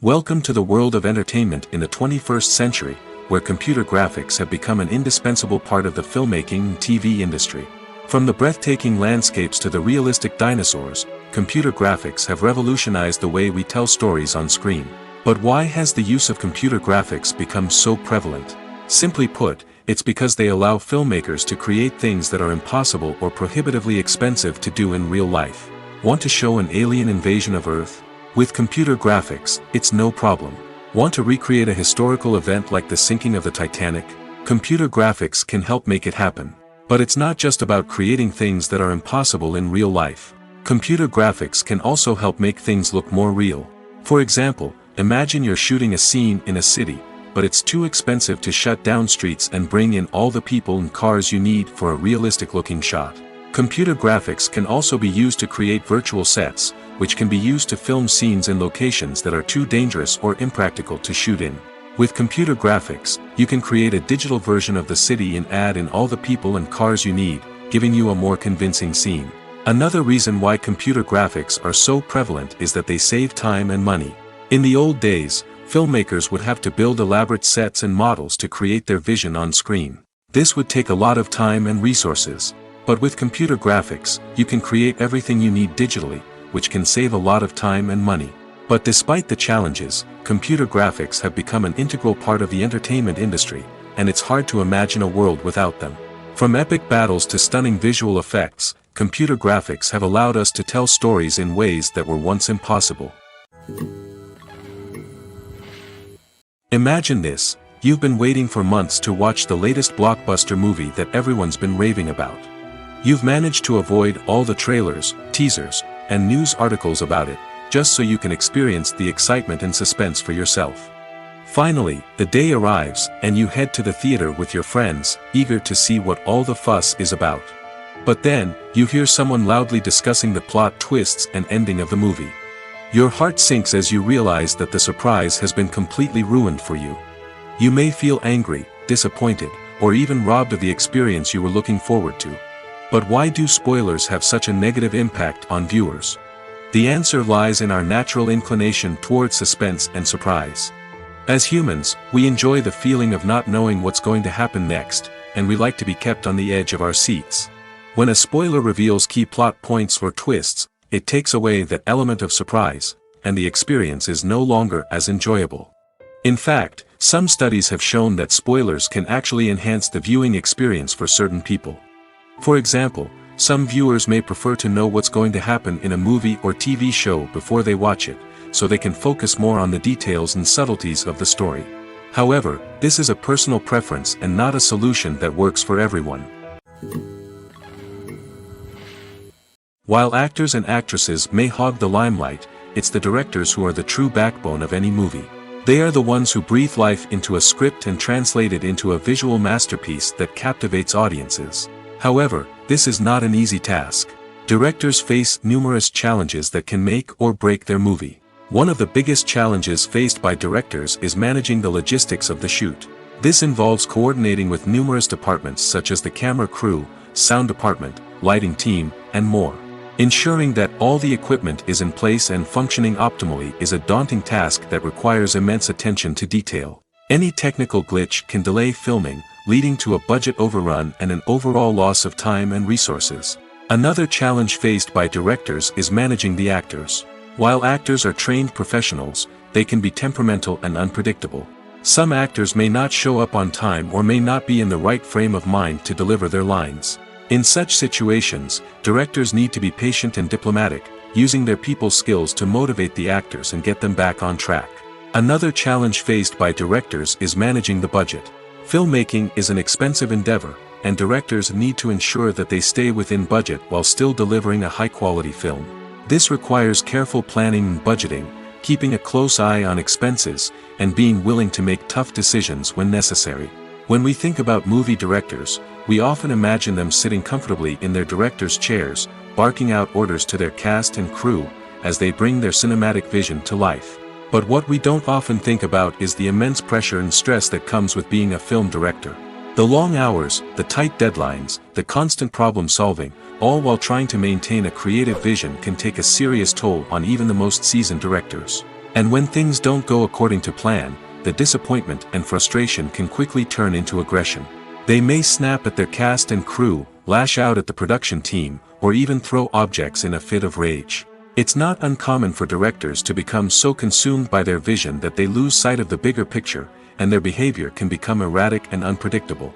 Welcome to the world of entertainment in the 21st century, where computer graphics have become an indispensable part of the filmmaking and TV industry. From the breathtaking landscapes to the realistic dinosaurs, computer graphics have revolutionized the way we tell stories on screen. But why has the use of computer graphics become so prevalent? Simply put, it's because they allow filmmakers to create things that are impossible or prohibitively expensive to do in real life. Want to show an alien invasion of Earth? With computer graphics, it's no problem. Want to recreate a historical event like the sinking of the Titanic? Computer graphics can help make it happen. But it's not just about creating things that are impossible in real life. Computer graphics can also help make things look more real. For example, imagine you're shooting a scene in a city, but it's too expensive to shut down streets and bring in all the people and cars you need for a realistic-looking shot. Computer graphics can also be used to create virtual sets, which can be used to film scenes in locations that are too dangerous or impractical to shoot in. With computer graphics, you can create a digital version of the city and add in all the people and cars you need, giving you a more convincing scene. Another reason why computer graphics are so prevalent is that they save time and money. In the old days, filmmakers would have to build elaborate sets and models to create their vision on screen. This would take a lot of time and resources. But with computer graphics, you can create everything you need digitally, which can save a lot of time and money. But despite the challenges, computer graphics have become an integral part of the entertainment industry, and it's hard to imagine a world without them. From epic battles to stunning visual effects, computer graphics have allowed us to tell stories in ways that were once impossible. Imagine this: you've been waiting for months to watch the latest blockbuster movie that everyone's been raving about. You've managed to avoid all the trailers, teasers, and news articles about it, just so you can experience the excitement and suspense for yourself. Finally, the day arrives, and you head to the theater with your friends, eager to see what all the fuss is about. But then, you hear someone loudly discussing the plot twists and ending of the movie. Your heart sinks as you realize that the surprise has been completely ruined for you. You may feel angry, disappointed, or even robbed of the experience you were looking forward to. But why do spoilers have such a negative impact on viewers? The answer lies in our natural inclination toward suspense and surprise. As humans, we enjoy the feeling of not knowing what's going to happen next, and we like to be kept on the edge of our seats. When a spoiler reveals key plot points or twists, it takes away that element of surprise, and the experience is no longer as enjoyable. In fact, some studies have shown that spoilers can actually enhance the viewing experience for certain people. For example, some viewers may prefer to know what's going to happen in a movie or TV show before they watch it, so they can focus more on the details and subtleties of the story. However, this is a personal preference and not a solution that works for everyone. While actors and actresses may hog the limelight, it's the directors who are the true backbone of any movie. They are the ones who breathe life into a script and translate it into a visual masterpiece that captivates audiences. However, this is not an easy task. Directors face numerous challenges that can make or break their movie. One of the biggest challenges faced by directors is managing the logistics of the shoot. This involves coordinating with numerous departments such as the camera crew, sound department, lighting team, and more. Ensuring that all the equipment is in place and functioning optimally is a daunting task that requires immense attention to detail. Any technical glitch can delay filming, leading to a budget overrun and an overall loss of time and resources. Another challenge faced by directors is managing the actors. While actors are trained professionals, they can be temperamental and unpredictable. Some actors may not show up on time or may not be in the right frame of mind to deliver their lines. In such situations, directors need to be patient and diplomatic, using their people skills to motivate the actors and get them back on track. Another challenge faced by directors is managing the budget. Filmmaking is an expensive endeavor, and directors need to ensure that they stay within budget while still delivering a high-quality film. This requires careful planning and budgeting, keeping a close eye on expenses, and being willing to make tough decisions when necessary. When we think about movie directors, we often imagine them sitting comfortably in their director's chairs, barking out orders to their cast and crew, as they bring their cinematic vision to life. But what we don't often think about is the immense pressure and stress that comes with being a film director. The long hours, the tight deadlines, the constant problem solving, all while trying to maintain a creative vision can take a serious toll on even the most seasoned directors. And when things don't go according to plan, the disappointment and frustration can quickly turn into aggression. They may snap at their cast and crew, lash out at the production team, or even throw objects in a fit of rage. It's not uncommon for directors to become so consumed by their vision that they lose sight of the bigger picture, and their behavior can become erratic and unpredictable.